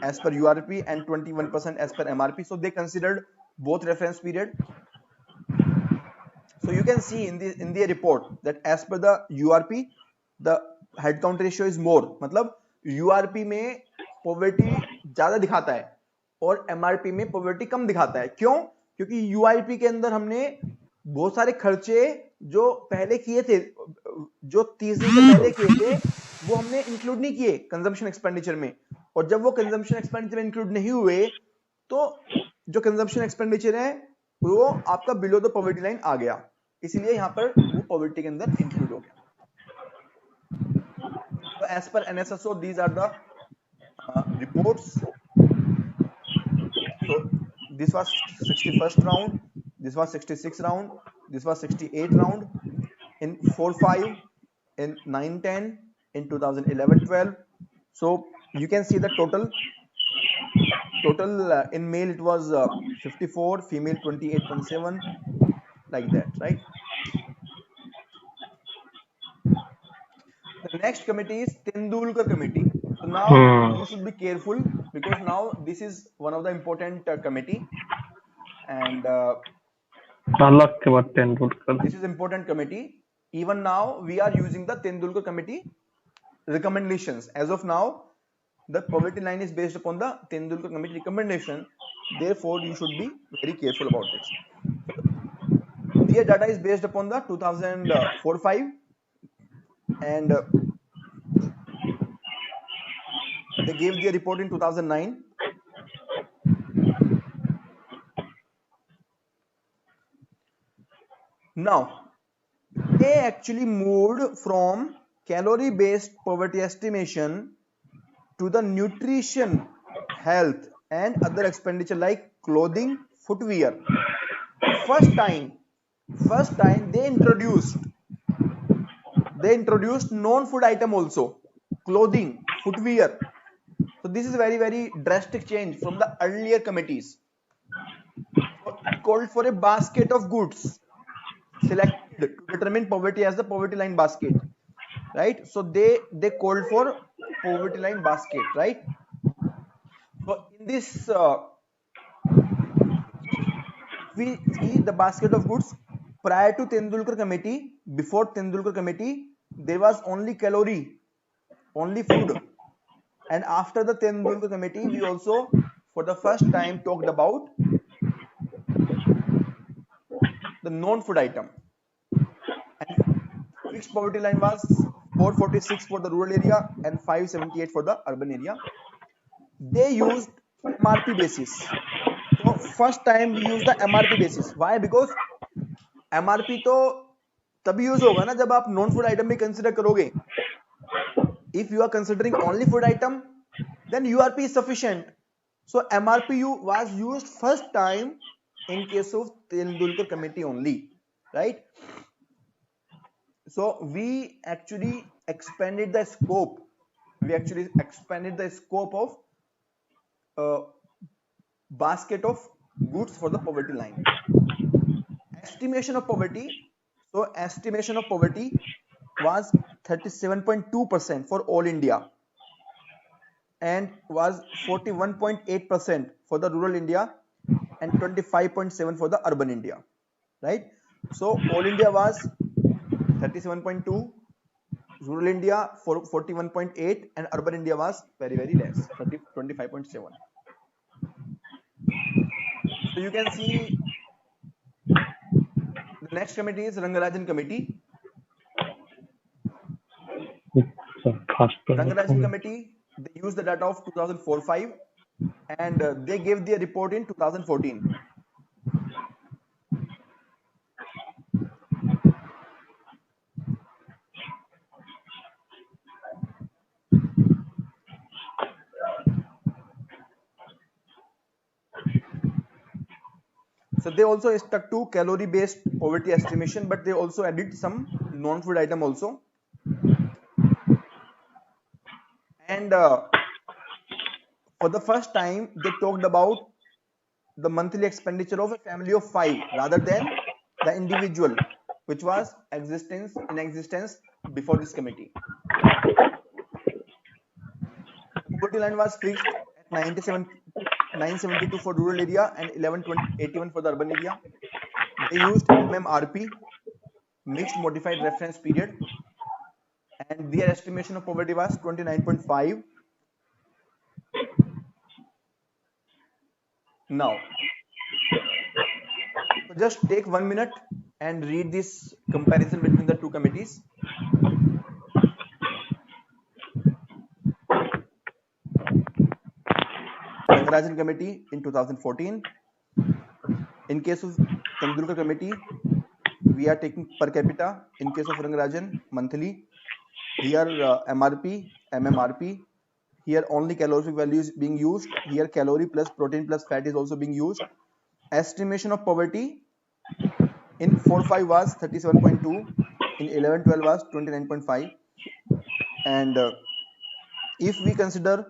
as per URP and 21% as per MRP. So they considered both reference period. So you can see in the report that as per the URP the head count ratio is more, मतलब URP में poverty ज्यादा दिखाता है और MRP में poverty कम दिखाता है. क्यों? क्योंकि URP के अंदर हमने बहुत सारे खर्चे जो पहले किए थे, जो 30 दिन से पहले किए थे, वो हमने इंक्लूड नहीं किए कंजम्पशन एक्सपेंडिचर में, और जब वो कंजम्पशन एक्सपेंडिचर में इंक्लूड नहीं हुए तो जो कंजम्पशन एक्सपेंडिचर है वो आपका बिलो द पॉवर्टी लाइन आ गया, इसलिए यहाँ पर वो पॉवर्टी के अंदर इंक्लूड हो गया. So as per NSSO, these are the reports. So this was 61st round, this was 66th round, this was 68th round, in 4-5, in 9-10, in 2011-12. So you can see the total in male it was 54, female 28.7, like that, right? The next committee is Tendulkar committee. So now you should be careful, because now this is one of the important committee, and this is important committee. Even now we are using the Tendulkar committee recommendations. As of now, the poverty line is based upon the Tendulkar committee recommendation. Therefore, you should be very careful about this. Their data is based upon the 2004-5, and they gave their report in 2009. Now, they actually moved from calorie-based poverty estimation to the nutrition, health, and other expenditure like clothing, footwear. First time they introduced non-food item also, clothing, footwear. So this is very, very drastic change from the earlier committees. So it called for a basket of goods selected to determine poverty as the poverty line basket, right? So they called for poverty line basket, right? So in this we see the basket of goods. Prior to Tendulkar committee, before Tendulkar committee, there was only calorie, only food, and after the Tendulkar committee, we also for the first time talked about the non-food item. And fixed poverty line was 446 for the rural area and 578 for the urban area. They used MRP basis. So first time we use the MRP basis. Why? Because MRP तो तभी use होगा ना जब आप non food item भी consider करोगे. If you are considering only food item, then URP is sufficient. So MRP was used first time in case of Tendulkar committee only, right? So we actually expanded the scope. We actually expanded the scope of basket of goods for the poverty line. Estimation of poverty. So estimation of poverty was 37.2% for all India and was 41.8% for the rural India and 25.7% for the urban India, right? So all India was 37.2, rural India 41.8, and urban India was very less, 25.7. So you can see the next committee is Rangarajan committee. Rangarajan committee, they used the data of 2004-5 and they gave their report in 2014. So they also stuck to calorie based poverty estimation, but they also added some non-food item also. And for the first time, they talked about the monthly expenditure of a family of 5 rather than the individual, which was in existence before this committee. The poverty line was fixed at 972 for rural area and 1181 for the urban area. They used MMRP, mixed modified reference period, and their estimation of poverty was 29.5. Now, so just take 1 minute and read this comparison between the two committees. Rangarajan committee in 2014. In case of Tendulkar committee, we are taking per capita. In case of Rangarajan, monthly. Here MRP, MMRP. Here only calorific value is being used. Here calorie plus protein plus fat is also being used. Estimation of poverty in 4-5 was 37.2. In 11-12 was 29.5. And if we consider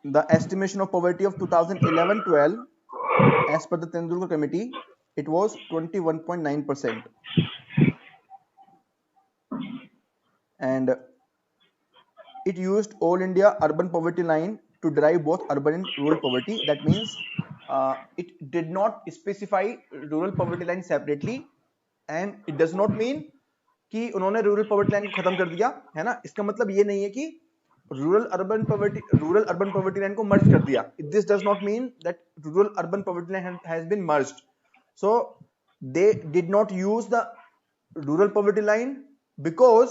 the estimation of poverty of 2011-12 as per the Tendulkar committee, it was 21.9%. And it used all India urban poverty line to derive both urban and rural poverty. That means it did not specify rural poverty line separately, and it does not mean कि उन्होंने rural poverty line को खत्म कर दिया है ना. इसका मतलब ये नहीं है कि रूरल अर्बन पॉवर्टी लाइन को मर्ज कर दिया. This does not mean that rural urban poverty line has been merged. So they did not use the rural poverty line because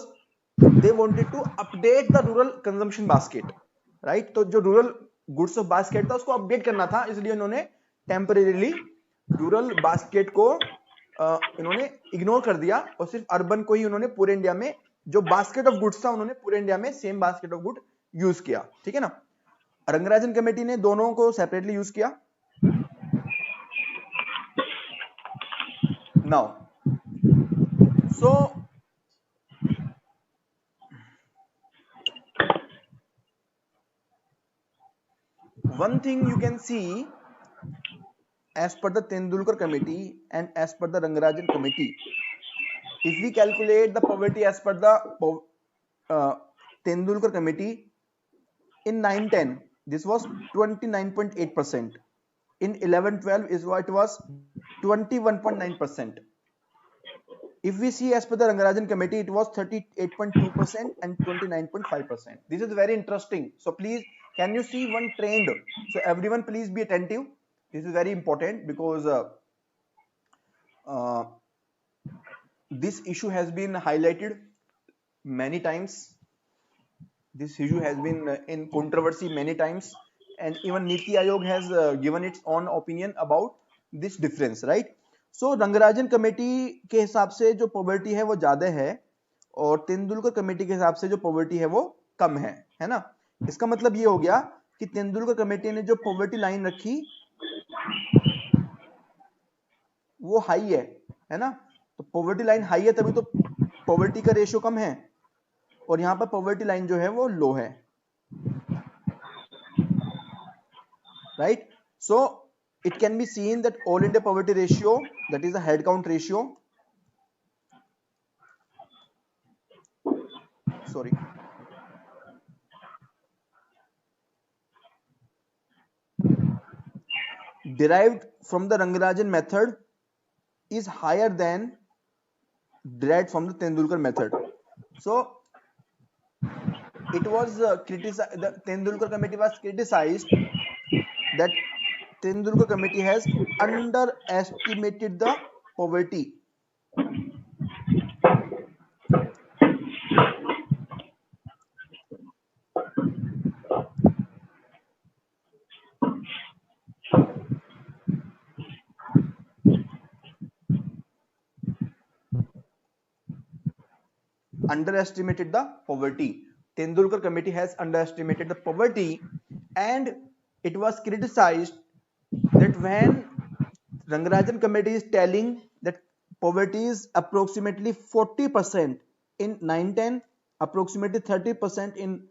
they wanted to update the rural consumption basket, right? तो जो rural goods of basket था उसको update करना था, इसलिए उन्होंने temporarily rural basket को इन्होंने इग्नोर कर दिया और सिर्फ अर्बन को ही उन्होंने पूरे इंडिया में जो बास्केट ऑफ गुड्स था उन्होंने पूरे इंडिया में same basket of good use किया. ठीक है ना. रंगराजन कमेटी ने दोनों को सेपरेटली यूज किया. Now so one thing you can see as per the Tendulkar committee and as per the Rangarajan committee, if we calculate the poverty as per the Tendulkar committee in 9-10, this was 29.8%. In 11-12 is what it was 21.9%. If we see as per the Rangarajan committee, it was 38.2% and 29.5%. This is very interesting. So please, can you see one trend? So everyone please be attentive. This is very important because this issue has been highlighted many times. This issue has been in controversy many times, and even Niti Aayog has given its own opinion about this difference, right? So Rangarajan committee के हिसाब से जो poverty है वो ज्यादा है और Tendulkar committee के हिसाब से जो पॉवर्टी है वो कम है ना. इसका मतलब ये हो गया कि तेंदुलकर कमेटी ने जो पॉवर्टी लाइन रखी वो हाई है ना. तो पॉवर्टी लाइन हाई है तभी तो पॉवर्टी का रेशियो कम है और यहां पर पॉवर्टी लाइन जो है वो लो है, right. So it can be seen that all India poverty ratio, that is the head count ratio, derived from the Rangarajan method is higher than derived from the Tendulkar method. So it was criticized, the Tendulkar committee was criticized that Tendulkar committee has underestimated the poverty. Underestimated the poverty. Tendulkar committee has underestimated the poverty, and it was criticized that when Rangarajan committee is telling that poverty is approximately 40% in 9-10, approximately 30% in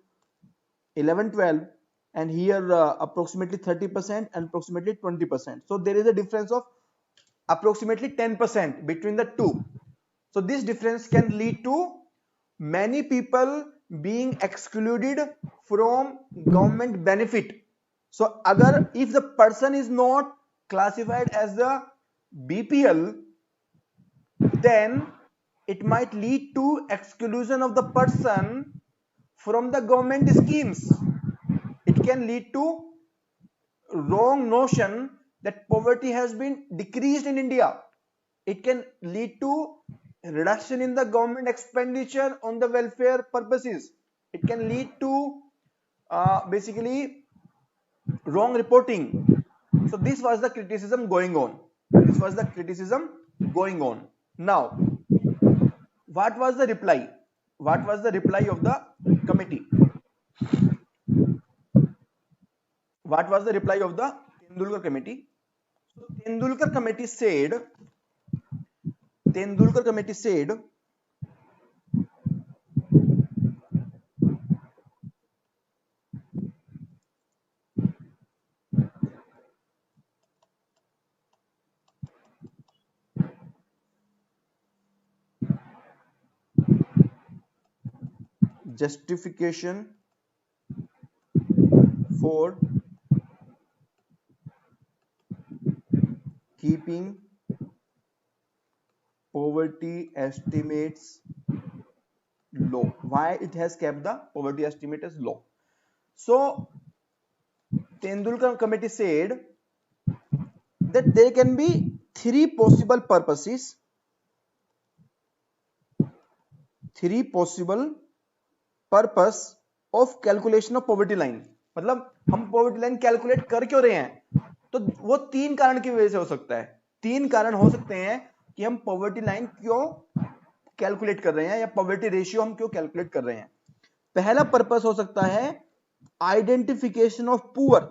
11-12, and here approximately 30% and approximately 20%. So there is a difference of approximately 10% between the two. So this difference can lead to many people being excluded from government benefit. So agar if the person is not classified as the BPL, then it might lead to exclusion of the person from the government schemes. It can lead to wrong notion that poverty has been decreased in India. It can lead to reduction in the government expenditure on the welfare purposes. It can lead to basically wrong reporting. So this was the criticism going on. This was the criticism going on. Now, what was the reply? What was the reply of the committee? What was the reply of the Tendulkar committee? So Tendulkar committee said justification for keeping poverty estimates low. Why it has kept the poverty estimate as low? So Tendulkar committee said that there can be three possible purposes, three possible purpose of calculation of poverty line. मतलब हम poverty line calculate कर क्यों रहे हैं? तो वो तीन कारण की वजह से हो सकता है. तीन कारण हो सकते हैं कि हम poverty line क्यों कैलकुलेट कर रहे हैं या poverty ratio हम क्यों कैलकुलेट कर रहे हैं. पहला पर्पस हो सकता है आइडेंटिफिकेशन ऑफ पुअर.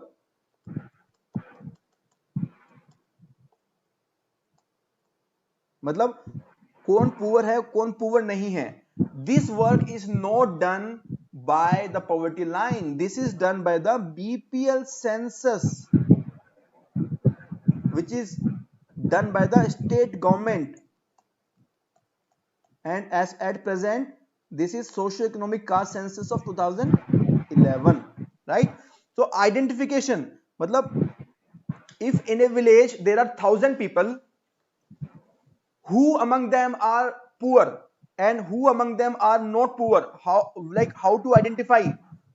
मतलब कौन पुअर है कौन पुअर नहीं है. This work is not done by the poverty line. This is done by the BPL census, which is done by the state government. And as at present, this is socio-economic caste census of 2011, right? So identification, matlab if in a village there are 1,000 people, who among them are poor and who among them are not poor, how to identify?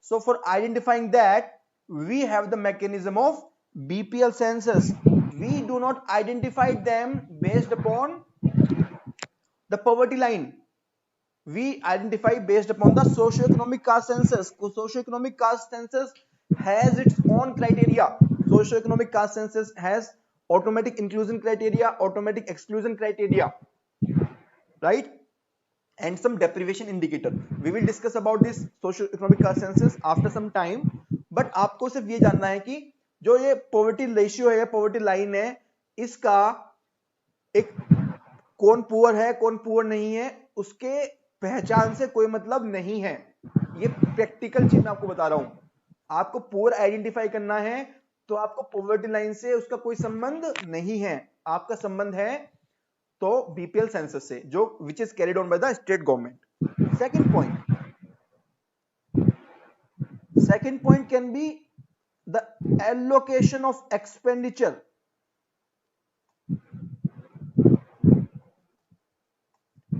So for identifying that, we have the mechanism of BPL census. We do not identify them based upon the poverty line. We identify based upon the socio-economic caste census. Socio-economic caste census has its own criteria. Socio-economic caste census has automatic inclusion criteria, automatic exclusion criteria, right? And some deprivation indicator. We will discuss about this socio-economic caste census after some time. But आपको सिर्फ ये जानना है कि जो ये poverty ratio है, poverty line है, इसका एक कौन पुअर है कौन पुअर नहीं है उसके पहचान से कोई मतलब नहीं है. ये प्रैक्टिकल चीज मैं आपको बता रहा हूं. आपको पुअर आइडेंटिफाई करना है तो आपको पॉवर्टी लाइन से उसका कोई संबंध नहीं है. आपका संबंध है तो बीपीएल सेंसस से, जो which is carried on by the state government. second point can be the allocation of expenditure.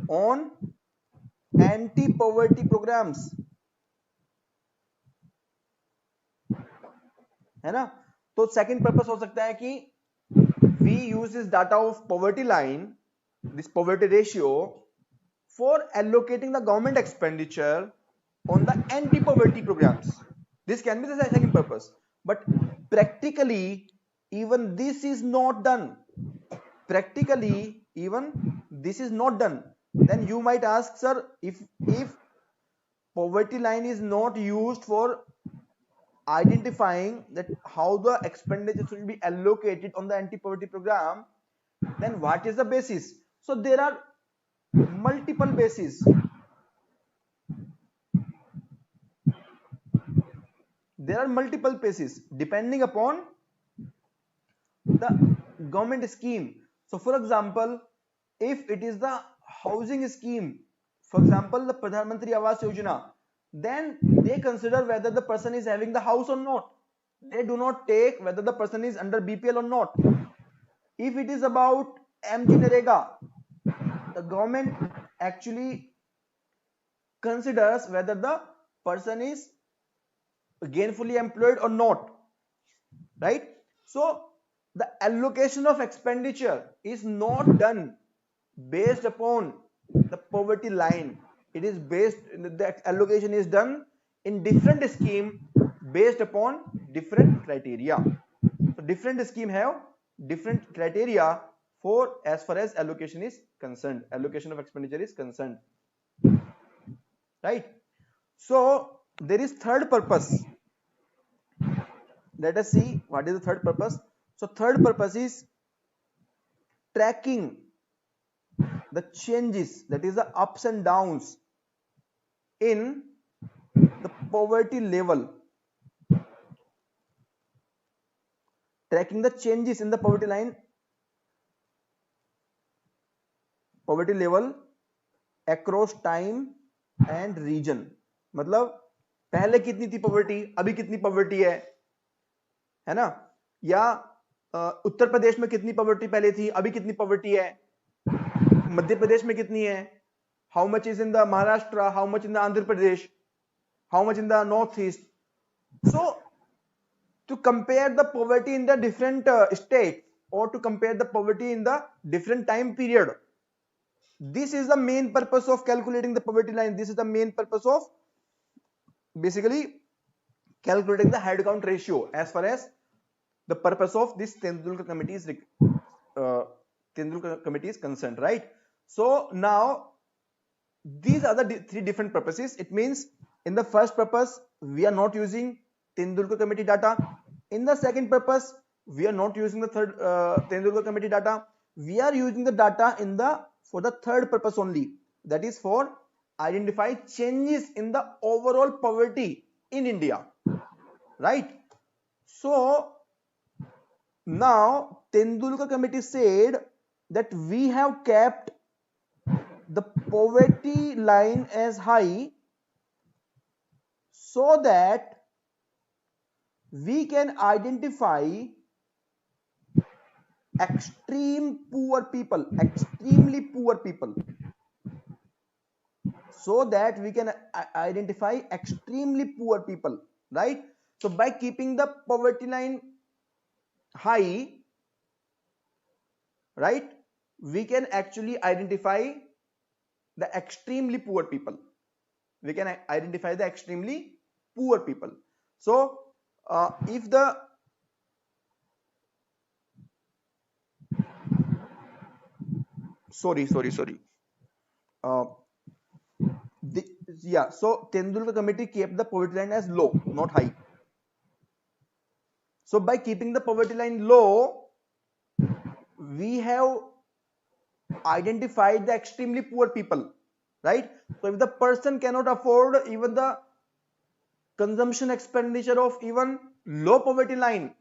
on anti poverty programs, है ना। तो सेकंड पर्पस हो सकता है कि we use this data of poverty line, this poverty ratio for allocating the government expenditure on the anti-poverty programs. This can be the second purpose, but practically even this is not done. Practically even this is not done. Then you might ask, sir, if poverty line is not used for identifying that how the expenditure should be allocated on the anti-poverty program, then what is the basis? So there are multiple bases. There are multiple bases depending upon the government scheme. So for example, if it is the housing scheme, for example the Pradhan Mantri Awas Yojana, then they consider whether the person is having the house or not. They do not take whether the person is under BPL or not. If it is about MG Narega, the government actually considers whether the person is gainfully employed or not, right? So the allocation of expenditure is not done based upon the poverty line. It is based, the allocation is done in different scheme based upon different criteria. So different scheme have different criteria for as far as allocation is concerned, allocation of expenditure is concerned, right? So there is third purpose. Let us see what is the third purpose. So third purpose is tracking the changes, that is the ups and downs in the poverty level, tracking the changes in the poverty line, poverty level across time and region. मतलब पहले कितनी थी poverty, अभी कितनी poverty है ना, या उत्तर प्रदेश में कितनी पॉवर्टी पहले थी, अभी कितनी पॉवर्टी है, मध्य प्रदेश में कितनी है, how much is in the Maharashtra, how much in the Andhra Pradesh, how much in the northeast. So to compare the poverty in the different states, or to compare the poverty in the different time period, this is the main purpose of calculating the poverty line. This is the main purpose of basically calculating the head count ratio as far as the purpose of this Tendulkar committee is concerned, right? So now these are the three different purposes. It means in the first purpose we are not using Tendulkar committee data. In the second purpose we are not using the third Tendulkar committee data. We are using the data in the for the third purpose only, that is for identify changes in the overall poverty in India, right? So now Tendulkar committee said that we have kept the poverty line as high so that we can identify extreme poor people, extremely poor people, so that we can identify extremely poor people, right? So by keeping the poverty line high, right, we can actually identify the extremely poor people. We can identify the extremely poor people. So if the sorry yeah, so Tendulkar committee kept the poverty line as low, not high. So by keeping the poverty line low, we have identified the extremely poor people, right? So if the person cannot afford even the consumption expenditure of even low poverty line,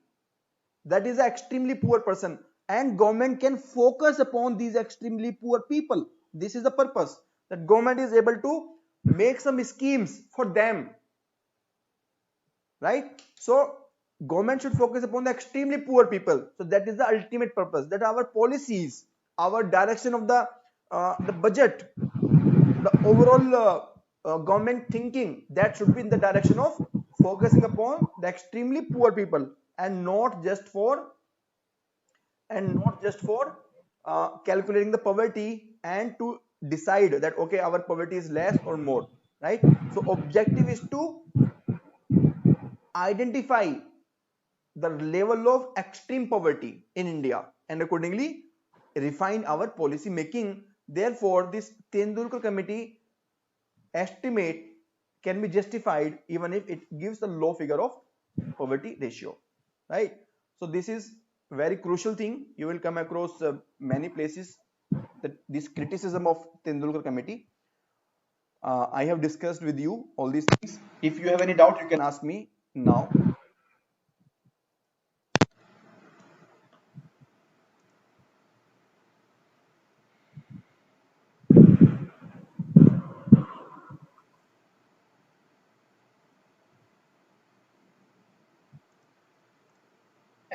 that is an extremely poor person, and government can focus upon these extremely poor people. This is the purpose, that government is able to make some schemes for them, right? So government should focus upon the extremely poor people. So that is the ultimate purpose, that our policies, our direction of the budget overall government thinking that should be in the direction of focusing upon the extremely poor people, and not just for calculating the poverty and to decide that okay, our poverty is less or more, right? So objective is to identify the level of extreme poverty in India and accordingly refine our policy making. Therefore, this Tendulkar committee estimate can be justified even if it gives the low figure of poverty ratio, right? So this is very crucial thing. You will come across many places that this criticism of Tendulkar committee. I have discussed with you all these things. If you have any doubt, you can ask me now.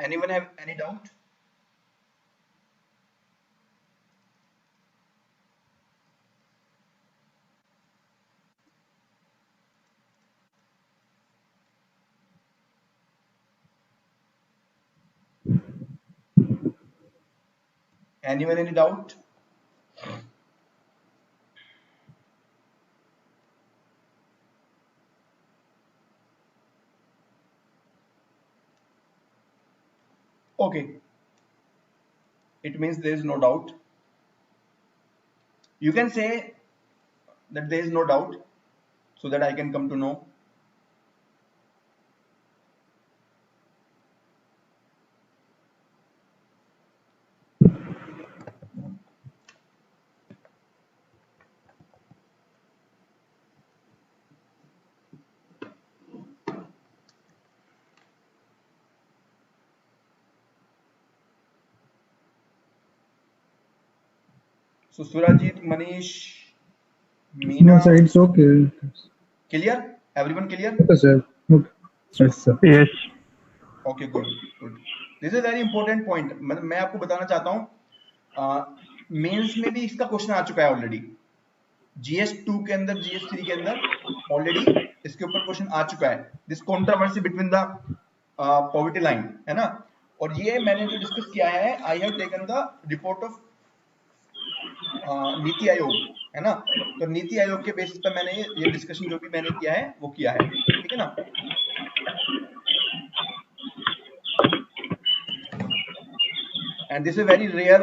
Anyone have any doubt? Anyone any doubt? Okay, it means there is no doubt. You can say that there is no doubt so that I can come to know. So Surajit, Manish, No, Meena, sir, it's okay. clear? Everyone clear? Okay, sir. Okay. Yes, sir. Yes. Okay good good. This is very important point. मैं आपको बताना चाहता हूँ mains में भी इसका question आ चुका है ऑलरेडी. GS2 के अंदर, GS3 के अंदर ऑलरेडी इसके ऊपर क्वेश्चन आ चुका है. This controversy between the poverty line, है ना. और ये मैंने जो डिस्कस किया है, I have taken the report of NITI Aayog, है ना. तो नीति आयोग के बेसिस पर मैंने ये डिस्कशन जो भी मैंने किया है वो किया है, ठीक है ना. And this is very rare.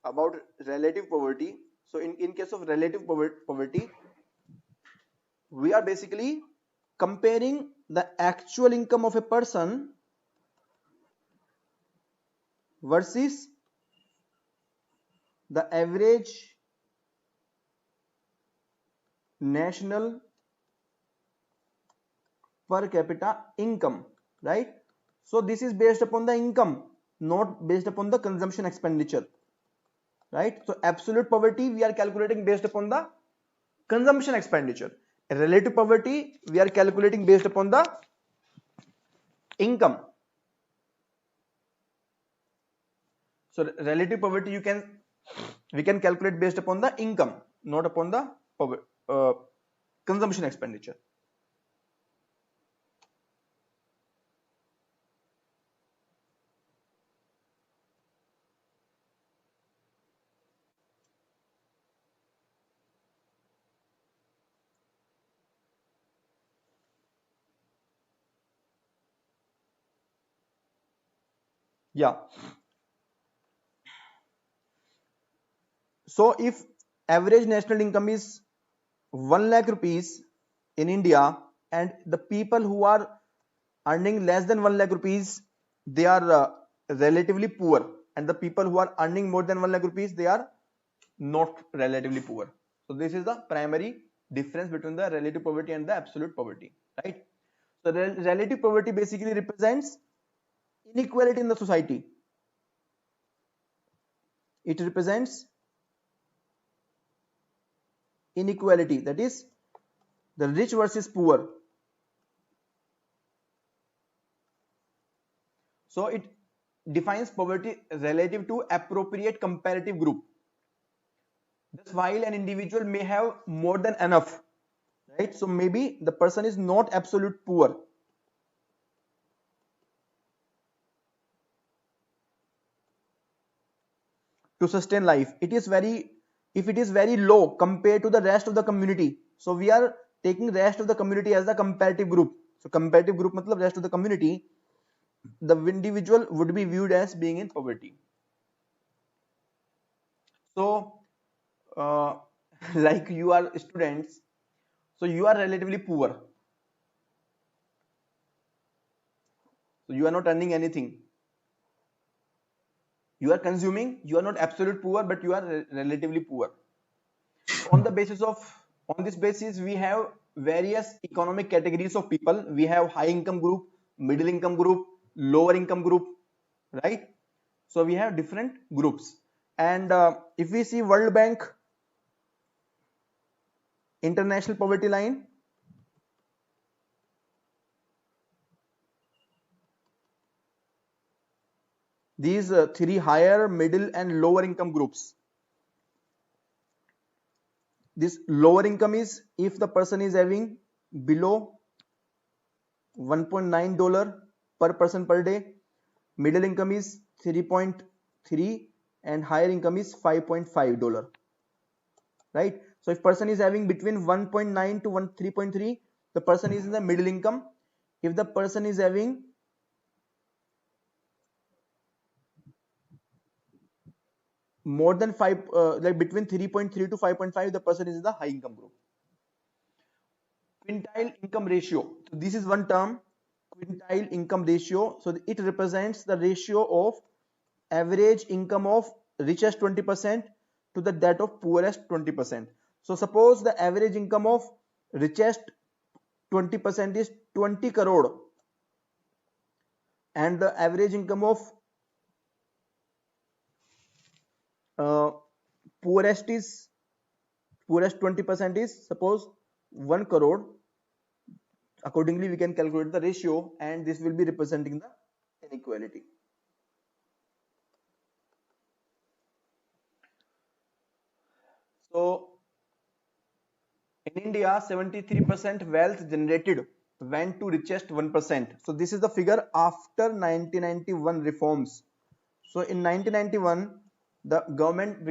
About relative poverty. So in case of relative poverty, we are basically comparing the actual income of a person versus the average national per capita income, right? So this is based upon the income, not based upon the consumption expenditure, right? So absolute poverty we are calculating based upon the consumption expenditure. Relative poverty we are calculating based upon the income. So relative poverty we can calculate based upon the income, not upon the consumption expenditure. Yeah. So if average national income is 1 lakh rupees in India, and the people who are earning less than 1 lakh rupees, they are relatively poor, and the people who are earning more than 1 lakh rupees, they are not relatively poor. So this is the primary difference between the relative poverty and the absolute poverty, right? So relative poverty basically represents inequality in the society. It represents inequality, that is the rich versus poor. So it defines poverty relative to appropriate comparative group. Thus, while an individual may have more than enough, right? So maybe the person is not absolute poor. To sustain life, it is very, if it is very low compared to the rest of the community, so we are taking rest of the community as the comparative group. So comparative group matlab rest of the community, the individual would be viewed as being in poverty. So uh, like you are students, so you are relatively poor, so you are not earning anything, you are consuming, you are not absolute poor, but you are relatively poor. On the basis of, on this basis we have various economic categories of people. We have high income group, middle income group, lower income group, right? So we have different groups. And if we see World Bank international poverty line, these three higher, middle and lower income groups. This lower income is if the person is having below $1.9 per person per day, middle income is 3.3 and higher income is $5.5, right? So if person is having between 1.9 to 3.3, the person is in the middle income. If the person is having more than 5, like between 3.3 to 5.5, the person is in the high income group. Quintile income ratio, so this is one term, quintile income ratio. So it represents the ratio of average income of richest 20% to the that of poorest 20%. So suppose the average income of richest 20% is 20 crore and the average income of uh, poorest is poorest 20% is suppose 1 crore. Accordingly we can calculate the ratio and this will be representing the inequality. So in India, 73% wealth generated went to richest 1%. So this is the figure after 1991 reforms. So in 1991, the government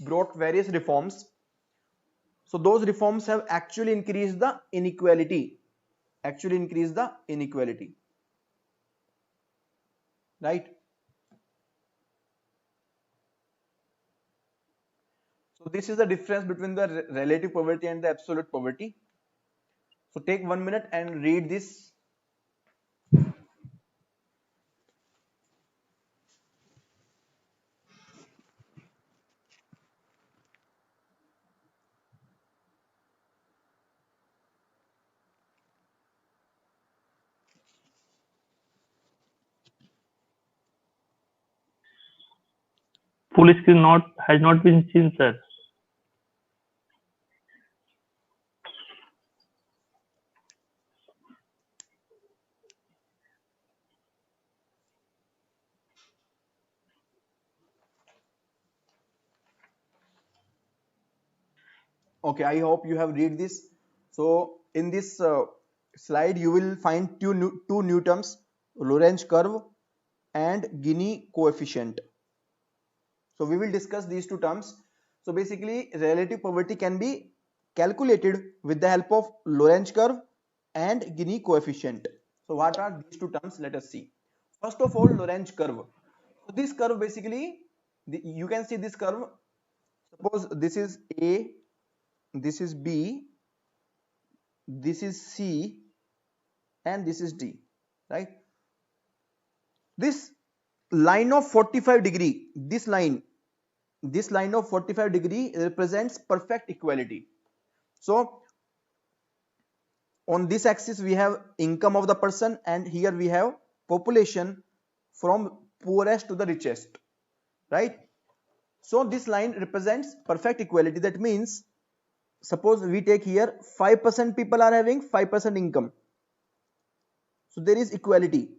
brought various reforms. So those reforms have actually increased the inequality. Actually increased the inequality. Right? So this is the difference between the relative poverty and the absolute poverty. So take 1 minute and read this. Police has not been seen, sir. Okay, I hope you have read this. So in this slide you will find two new terms, Lorentz curve and Gini coefficient. So we will discuss these two terms. So basically relative poverty can be calculated with the help of Lorentz curve and Gini coefficient. So what are these two terms? Let us see. First of all, Lorentz curve. So this curve basically, you can see this curve. Suppose this is A, this is B, this is C and this is D, right? This line of 45 degree, this line of 45 degree represents perfect equality. So on this axis we have income of the person and here we have population from poorest to the richest, right? So this line represents perfect equality. That means suppose we take here 5% people are having 5% income, so there is equality.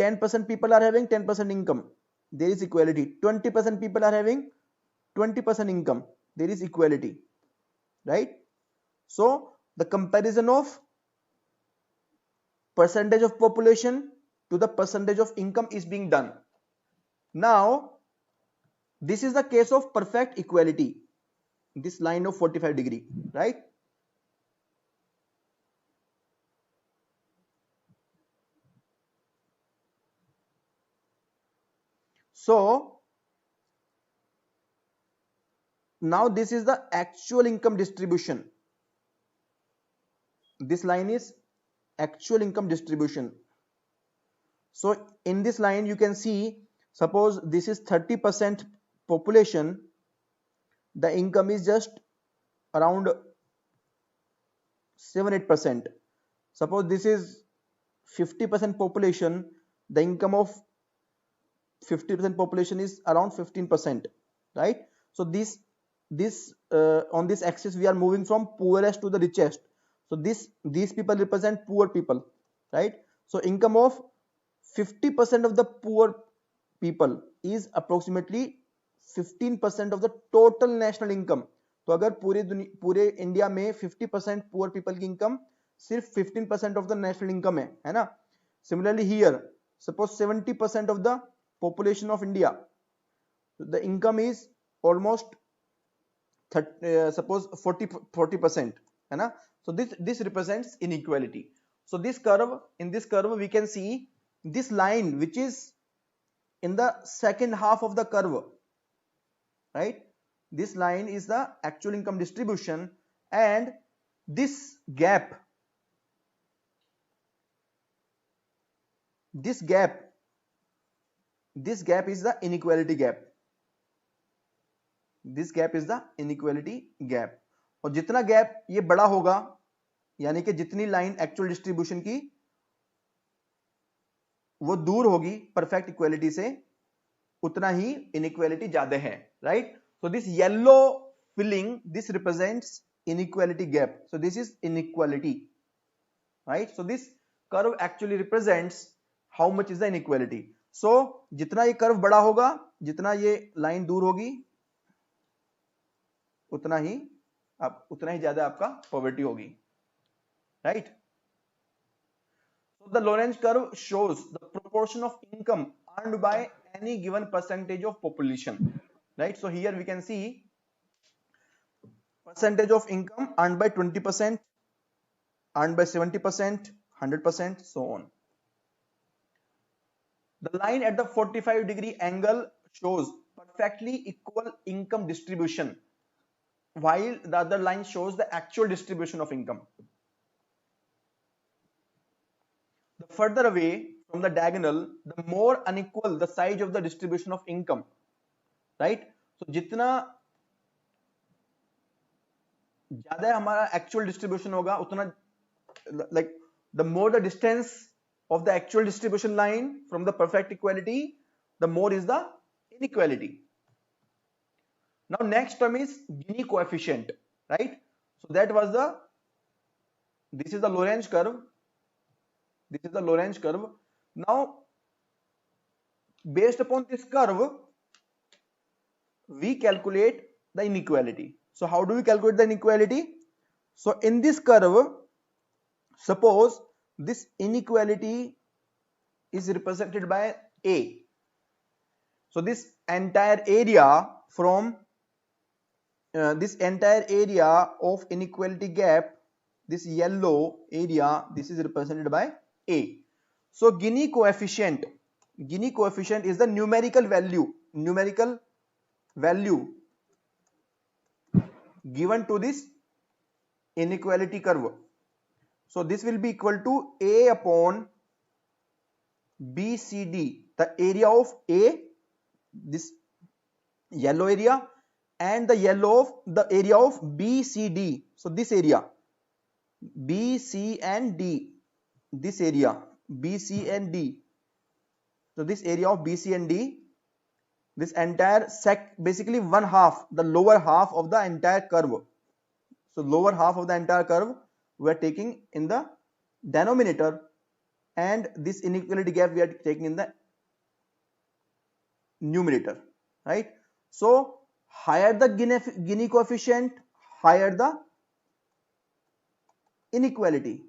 10% people are having 10% income, there is equality. 20% people are having 20% income, there is equality, right? So the comparison of percentage of population to the percentage of income is being done. Now this is the case of perfect equality, this line of 45°, right? So now this is the actual income distribution. This line is actual income distribution. So in this line you can see, suppose this is 30% population, the income is just around 7-8%. Suppose this is 50% population, the income of 50% population is around 15%, right? So this on this axis we are moving from poorest to the richest. So these people represent poor people, right? So income of 50% of the poor people is approximately 15% of the total national income. तो अगर पूरे India में 50% poor people की income सिर्फ 15% of the national income है ना. Similarly here, suppose 70% of the population of India, the income is almost suppose 40% है ना. So this represents inequality. So this curve, in this curve we can see this line which is in the second half of the curve, right? This line is the actual income distribution, and this gap is the inequality gap. This gap is the inequality gap. और जितना gap ये बड़ा होगा, यानी कि जितनी line actual distribution की वो दूर होगी परफेक्ट इक्वालिटी से, उतना ही इनइक्वालिटी ज्यादा है, right? So this yellow filling, this represents inequality gap. So this is inequality, right? So this curve actually represents how much is the inequality. So जितना ये कर्व बड़ा होगा, जितना ये लाइन दूर होगी, उतना ही ज्यादा आपका पॉवर्टी होगी, right? So the Lorenz curve shows the proportion of income earned by any given percentage of population, right? So here we can see percentage of income earned by 20%, earned by 70%, 100%, so on. The line at the 45-degree angle shows perfectly equal income distribution, while the other line shows the actual distribution of income. The further away from the diagonal, the more unequal the size of the distribution of income, right? So जितना ज्यादा हमारा actual distribution होगा, उतना like the more the distance of the actual distribution line from the perfect equality, the more is the inequality. Now next term is Gini coefficient, right? So that was this is the Lorenz curve. This is the Lorenz curve. Now based upon this curve, we calculate the inequality. So how do we calculate the inequality? So in this curve, suppose this inequality is represented by A. So this entire area from this entire area of inequality gap, this yellow area, this is represented by A. So Gini coefficient is the numerical value given to this inequality curve. So this will be equal to A upon BCD, the area of A, this yellow area, and the area of BCD. So this area BC and D, this area BC and D. So this area of BC and D, this entire basically one half, the lower half of the entire curve. So lower half of the entire curve we are taking in the denominator, and this inequality gap we are taking in the numerator, right? So higher the Gini coefficient, higher the inequality,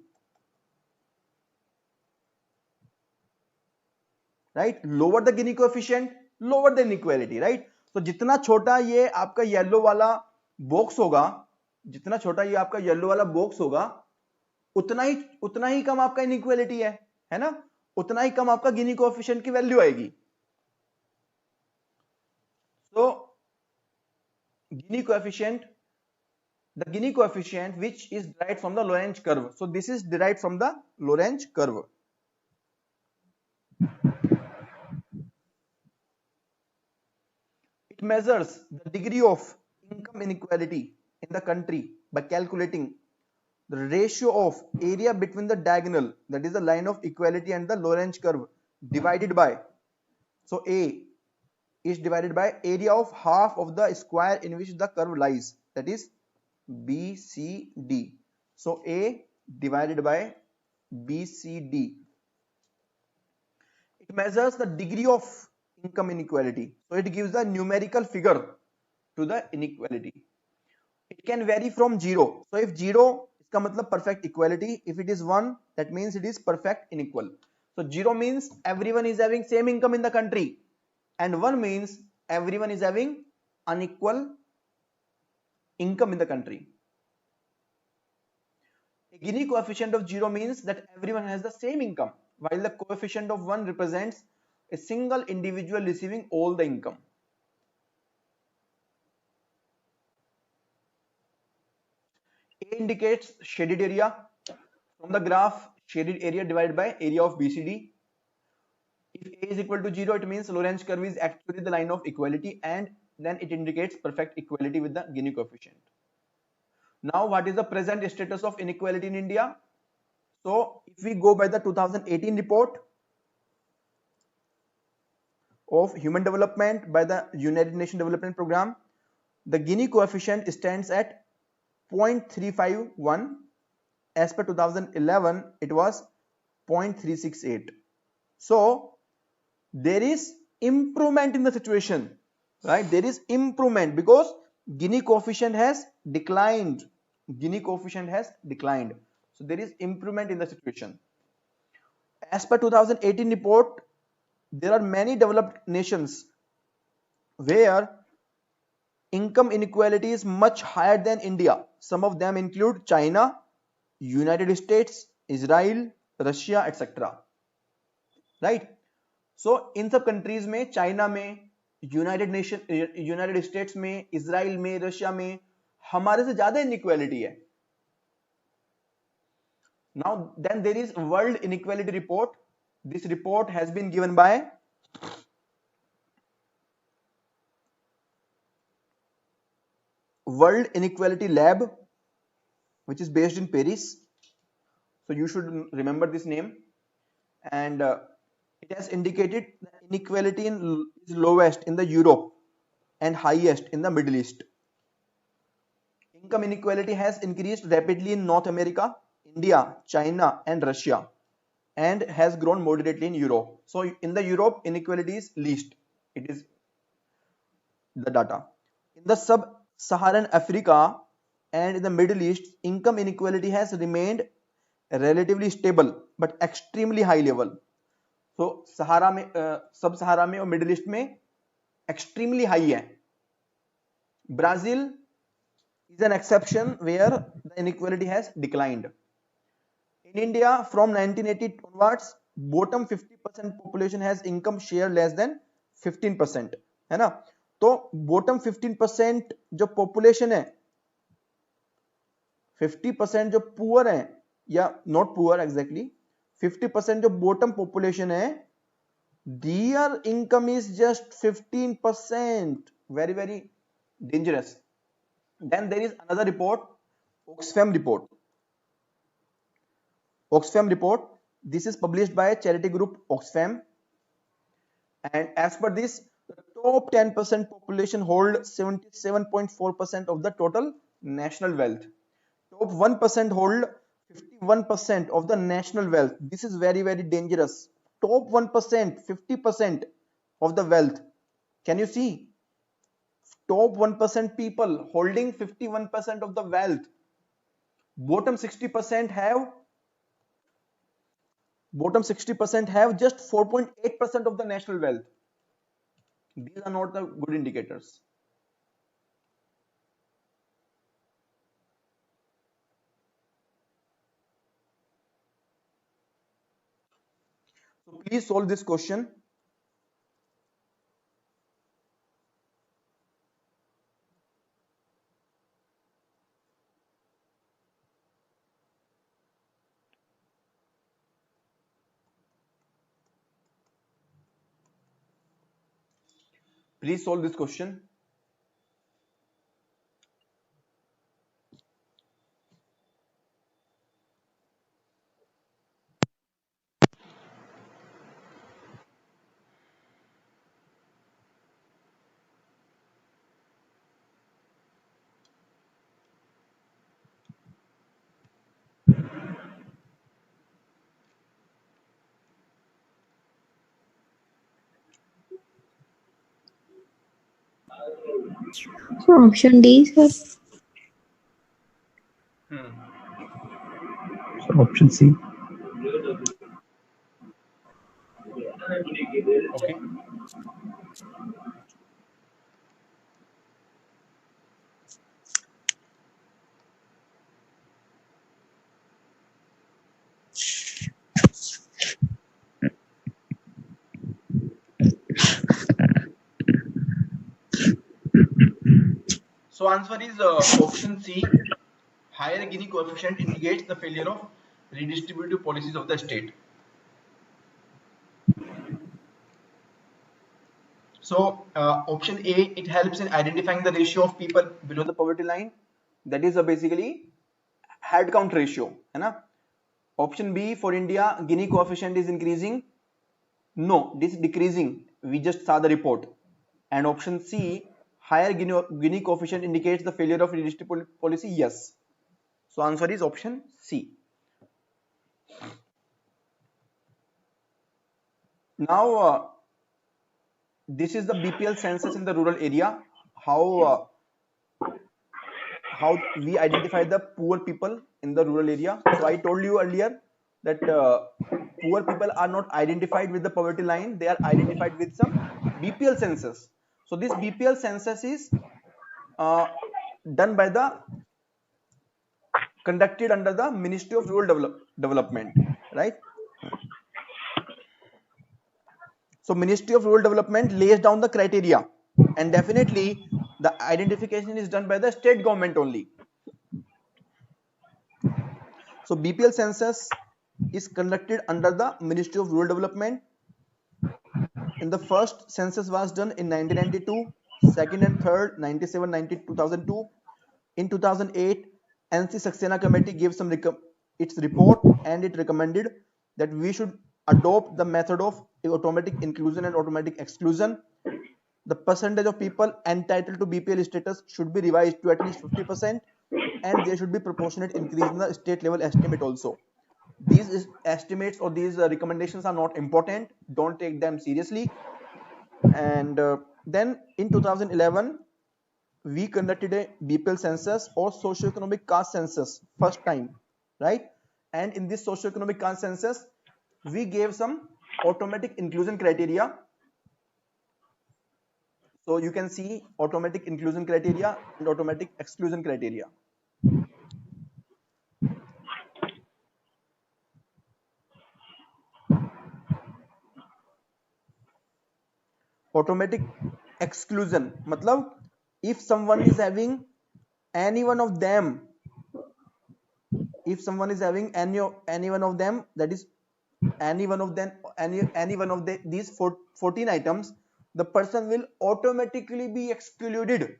right? Lower the Gini coefficient, lower the inequality, right? तो जितना छोटा ये आपका yellow वाला box होगा, जितना छोटा ये आपका येलो वाला बॉक्स होगा, उतना ही कम आपका इनइक्वालिटी है ना? उतना ही कम आपका गिनी कोएफिशिएंट की वैल्यू आएगी. So Gini coefficient, the Gini coefficient which is derived from the Lorentz curve. So this is derived from the Lorentz curve. It measures the degree of income inequality in the country by calculating the ratio of area between the diagonal, that is the line of equality, and the Lorentz curve divided by, so A is divided by area of half of the square in which the curve lies, that is BCD. So A divided by BCD. It measures the degree of income inequality. So it gives the numerical figure to the inequality. It can vary from 0. So if 0 इसका मतलब perfect equality, if it is 1 that means it is perfect unequal. So 0 means everyone is having same income in the country, and 1 means everyone is having unequal income in the country. A Gini coefficient of 0 means that everyone has the same income, while the coefficient of 1 represents a single individual receiving all the income. A indicates shaded area. From the graph, shaded area divided by area of BCD. If A is equal to 0, it means Lorentz curve is actually the line of equality, and then it indicates perfect equality with the Gini coefficient. Now, what is the present status of inequality in India? So, if we go by the 2018 report of human development by the United Nations Development Program, the Gini coefficient stands at 0.351. As per 2011, it was 0.368. So there is improvement in the situation, right? There is improvement because Gini coefficient has declined. Gini coefficient has declined. So there is improvement in the situation. As per 2018 report, there are many developed nations where income inequality is much higher than India. Some of them include China, United States, Israel, Russia, etc. Right? So इन सब countries में, China में, United states में, Israel में, Russia में हमारे से ज्यादा inequality है. Now then there is World Inequality Report. This report has been given by World Inequality Lab, which is based in Paris. So you should remember this name. And it has indicated that inequality is lowest in the Europe and highest in the Middle East. Income inequality has increased rapidly in North America, India, China, and Russia, and has grown moderately in Europe. So in the Europe, inequality is least. It is the data. In the sub-Saharan Africa and in the Middle East, income inequality has remained relatively stable but extremely high level. So सहारा में, सब सहारा में और middle east में extremely high है. Brazil is an exception where the inequality has declined. In India, from 1980 onwards, bottom 50% population has income share less than 15%, है ना? तो bottom 15% जो population है, 50% जो poor है, या not poor exactly, 50% जो bottom population है, their income is just 15%. Very, very dangerous. Then there is another report, Oxfam report. Oxfam report. This is published by charity group Oxfam. And as per this, the top 10% population hold 77.4% of the total national wealth. Top 1% hold 51% of the national wealth. This is very, very dangerous. Top 1%, 50% of the wealth. Can you see? Top 1% people holding 51% of the wealth. Bottom 60% have just 4.8% of the national wealth. These are not the good indicators. So please solve this question. Please solve this question. So option D, sir. So option C. Okay. So answer is option C. Higher Gini coefficient indicates the failure of redistributive policies of the state. So option A, it helps in identifying the ratio of people below the poverty line. That is basically head count ratio, है ना? Option B, for India, Gini coefficient is increasing. No, this is decreasing. We just saw the report. And option C, higher Gini coefficient indicates the failure of redistributive policy. Yes. So answer is option C. Now this is the BPL census in the rural area. How we identify the poor people in the rural area. So I told you earlier that poor people are not identified with the poverty line. They are identified with some BPL census. So this BPL census is done by the conducted under the Ministry of Rural Development, right? So Ministry of Rural Development lays down the criteria, and definitely the identification is done by the state government only. So BPL census is conducted under the Ministry of Rural Development. In the first census was done in 1992, second and third 97, 90, 2002. In 2008, NC Saxena Committee gave its report, and it recommended that we should adopt the method of automatic inclusion and automatic exclusion. The percentage of people entitled to BPL status should be revised to at least 50%, and there should be proportionate increase in the state level estimate also. These estimates or these recommendations are not important. Don't take them seriously. And then in 2011, we conducted a BPL census or socioeconomic caste census first time, right? And in this socioeconomic caste census, we gave some automatic inclusion criteria. So you can see automatic inclusion criteria and automatic exclusion criteria. Automatic exclusion matlab if someone is having any one of them, if someone is having any one of them, that is any one of them, any one of these 14 items, the person will automatically be excluded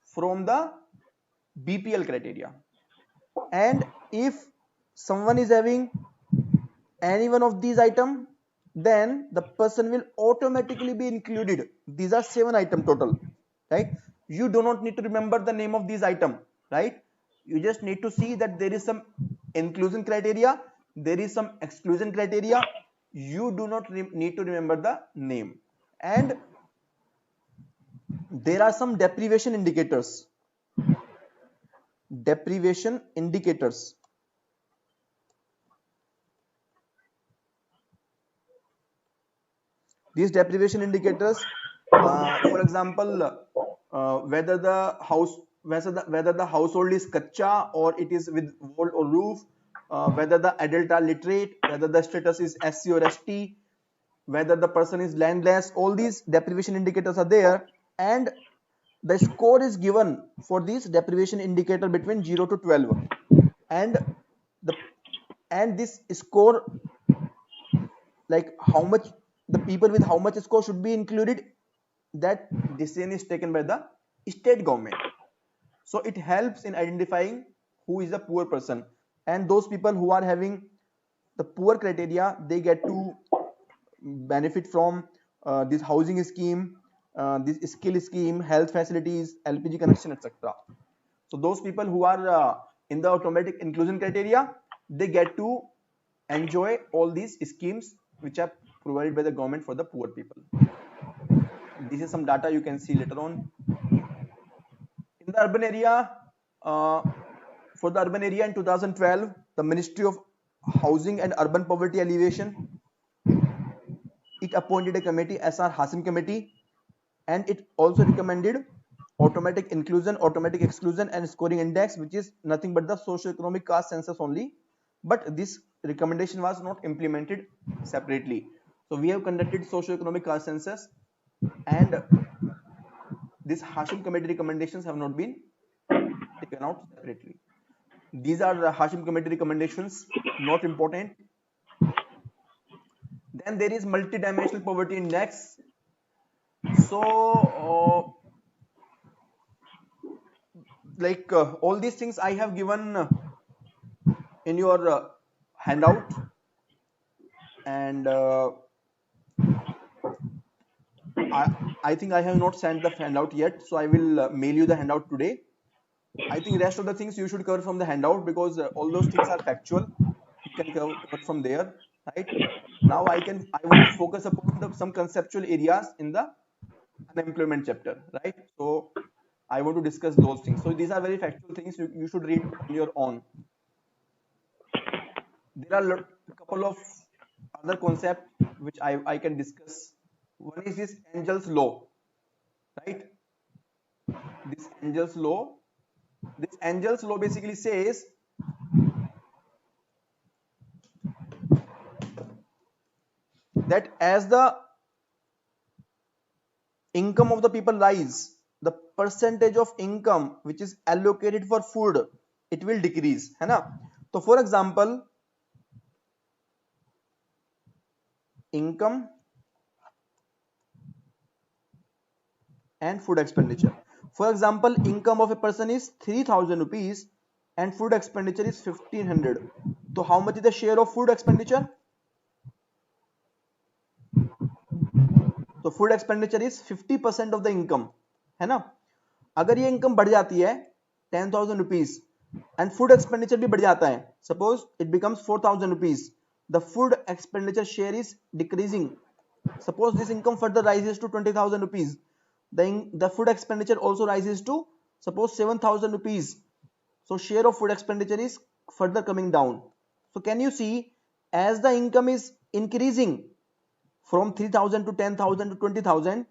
from the BPL criteria. And if someone is having any one of these items, then the person will automatically be included. These are 7 items total, right? You do not need to remember the name of these items, right? You just need to see that there is some inclusion criteria, there is some exclusion criteria. You do not need to remember the name, and there are some deprivation indicators. Deprivation indicators. These deprivation indicators, for example, whether the household is kacha or it is with wall or roof, whether the adult are literate, whether the status is SC or ST, whether the person is landless, all these deprivation indicators are there, and the score is given for these deprivation indicator between 0 to 12, and this score, like how much the people with how much score should be included, that decision is taken by the state government. So it helps in identifying who is the poor person, and those people who are having the poor criteria, they get to benefit from this housing scheme, this skill scheme, health facilities, LPG connection, etc. So those people who are in the automatic inclusion criteria, they get to enjoy all these schemes which are provided by the government for the poor people. This is some data you can see later on. In the urban area, for the urban area in 2012, the Ministry of Housing and Urban Poverty Alleviation, it appointed a committee, SR Hasim Committee, and it also recommended automatic inclusion, automatic exclusion, and scoring index, which is nothing but the socio-economic caste census only. But this recommendation was not implemented separately. So we have conducted socio-economic caste census, and this Hashim Committee recommendations have not been taken out separately. These are the Hashim Committee recommendations, not important. Then there is multidimensional poverty index. So all these things I have given in your handout, and I think I have not sent the handout yet, so I will mail you the handout today. I think rest of the things you should cover from the handout, because all those things are factual. You can cover from there, right? Now I want to focus upon some conceptual areas in the unemployment chapter, right? So I want to discuss those things. So these are very factual things you should read on your own. There are a couple of other concepts which I can discuss. One is this Engel's law, right? This Engel's law. This Engel's law basically says that as the income of the people rise, the percentage of income which is allocated for food, it will decrease, है ना? So for example, income and food expenditure. For example, income of a person is 3,000 rupees and food expenditure is 1,500. So how much is the share of food expenditure? So food expenditure is 50% of the income, है ना? अगर ये income बढ़ जाती है 10,000 rupees and food expenditure भी बढ़ जाता है, suppose it becomes 4,000 rupees, the food expenditure share is decreasing. Suppose this income further rises to 20,000 rupees, the food expenditure also rises to suppose 7,000 rupees. So share of food expenditure is further coming down. So can you see, as the income is increasing from 3,000 to 10,000 to 20,000,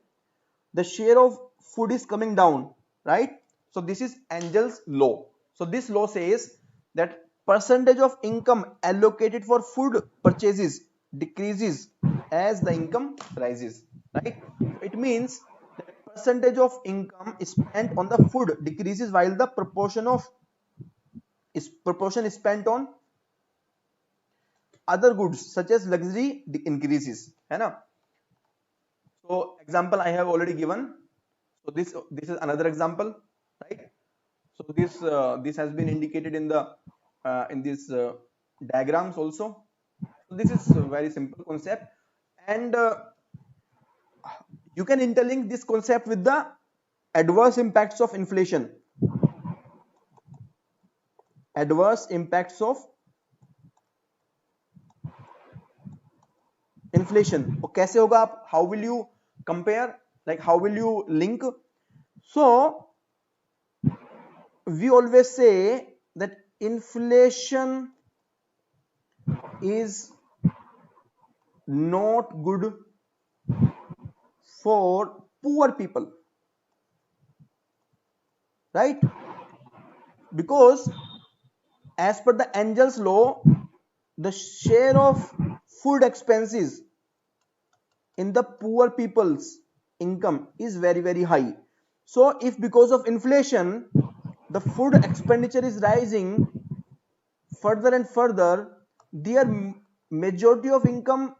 the share of food is coming down, right? So this is Engel's law. So this law says that percentage of income allocated for food purchases decreases as the income rises, right? It means that percentage of income spent on the food decreases while the proportion is spent on other goods such as luxury increases, है ना? So example I have already given. So this is another example, right? So this has been indicated in the in these diagrams also. So this is a very simple concept, and you can interlink this concept with the adverse impacts of inflation. Adverse impacts of inflation. वो कैसे होगा आप, how will you compare, like how will you link? So we always say that inflation is not good for poor people, right? Because as per the Engel's law, the share of food expenses in the poor people's income is very high. So if because of inflation the food expenditure is rising further and further, their majority of income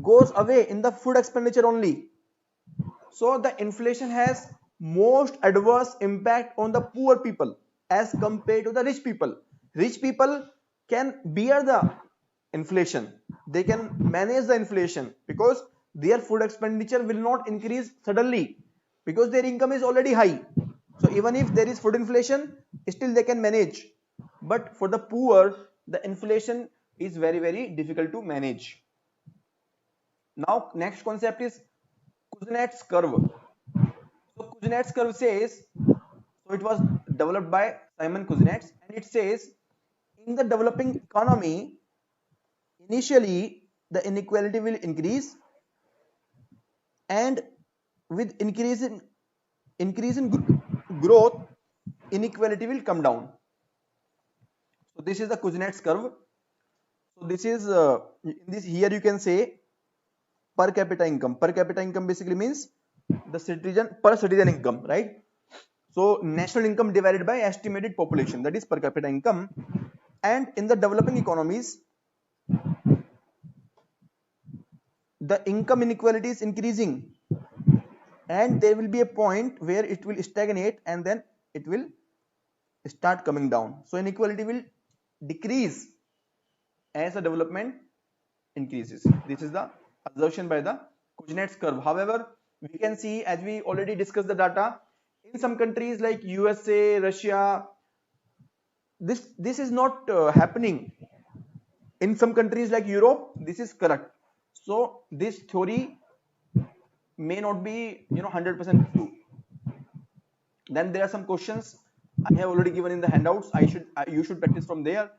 goes away in the food expenditure only. So the inflation has most adverse impact on the poor people as compared to the rich people. Rich people can bear the inflation, they can manage the inflation because their food expenditure will not increase suddenly because their income is already high. So even if there is food inflation, still they can manage. But for the poor, the inflation is very difficult to manage. Now next concept is Kuznets curve. So Kuznets curve says, so it was developed by Simon Kuznets, and it says in the developing economy, initially the inequality will increase, and with increase in growth, inequality will come down. So this is the Kuznets curve. So this is in this, here you can say per capita income. Per capita income basically means the citizen per citizen income, right? So national income divided by estimated population, that is per capita income. And in the developing economies, the income inequality is increasing, and there will be a point where it will stagnate and then it will start coming down. So inequality will decrease as the development increases. This is the assertion by the Kuznets curve. However, we can see, as we already discussed the data, in some countries like USA, Russia, this is not happening. In some countries like Europe, this is correct. So this theory may not be 100% true. Then there are some questions I have already given in the handouts. You should practice from there.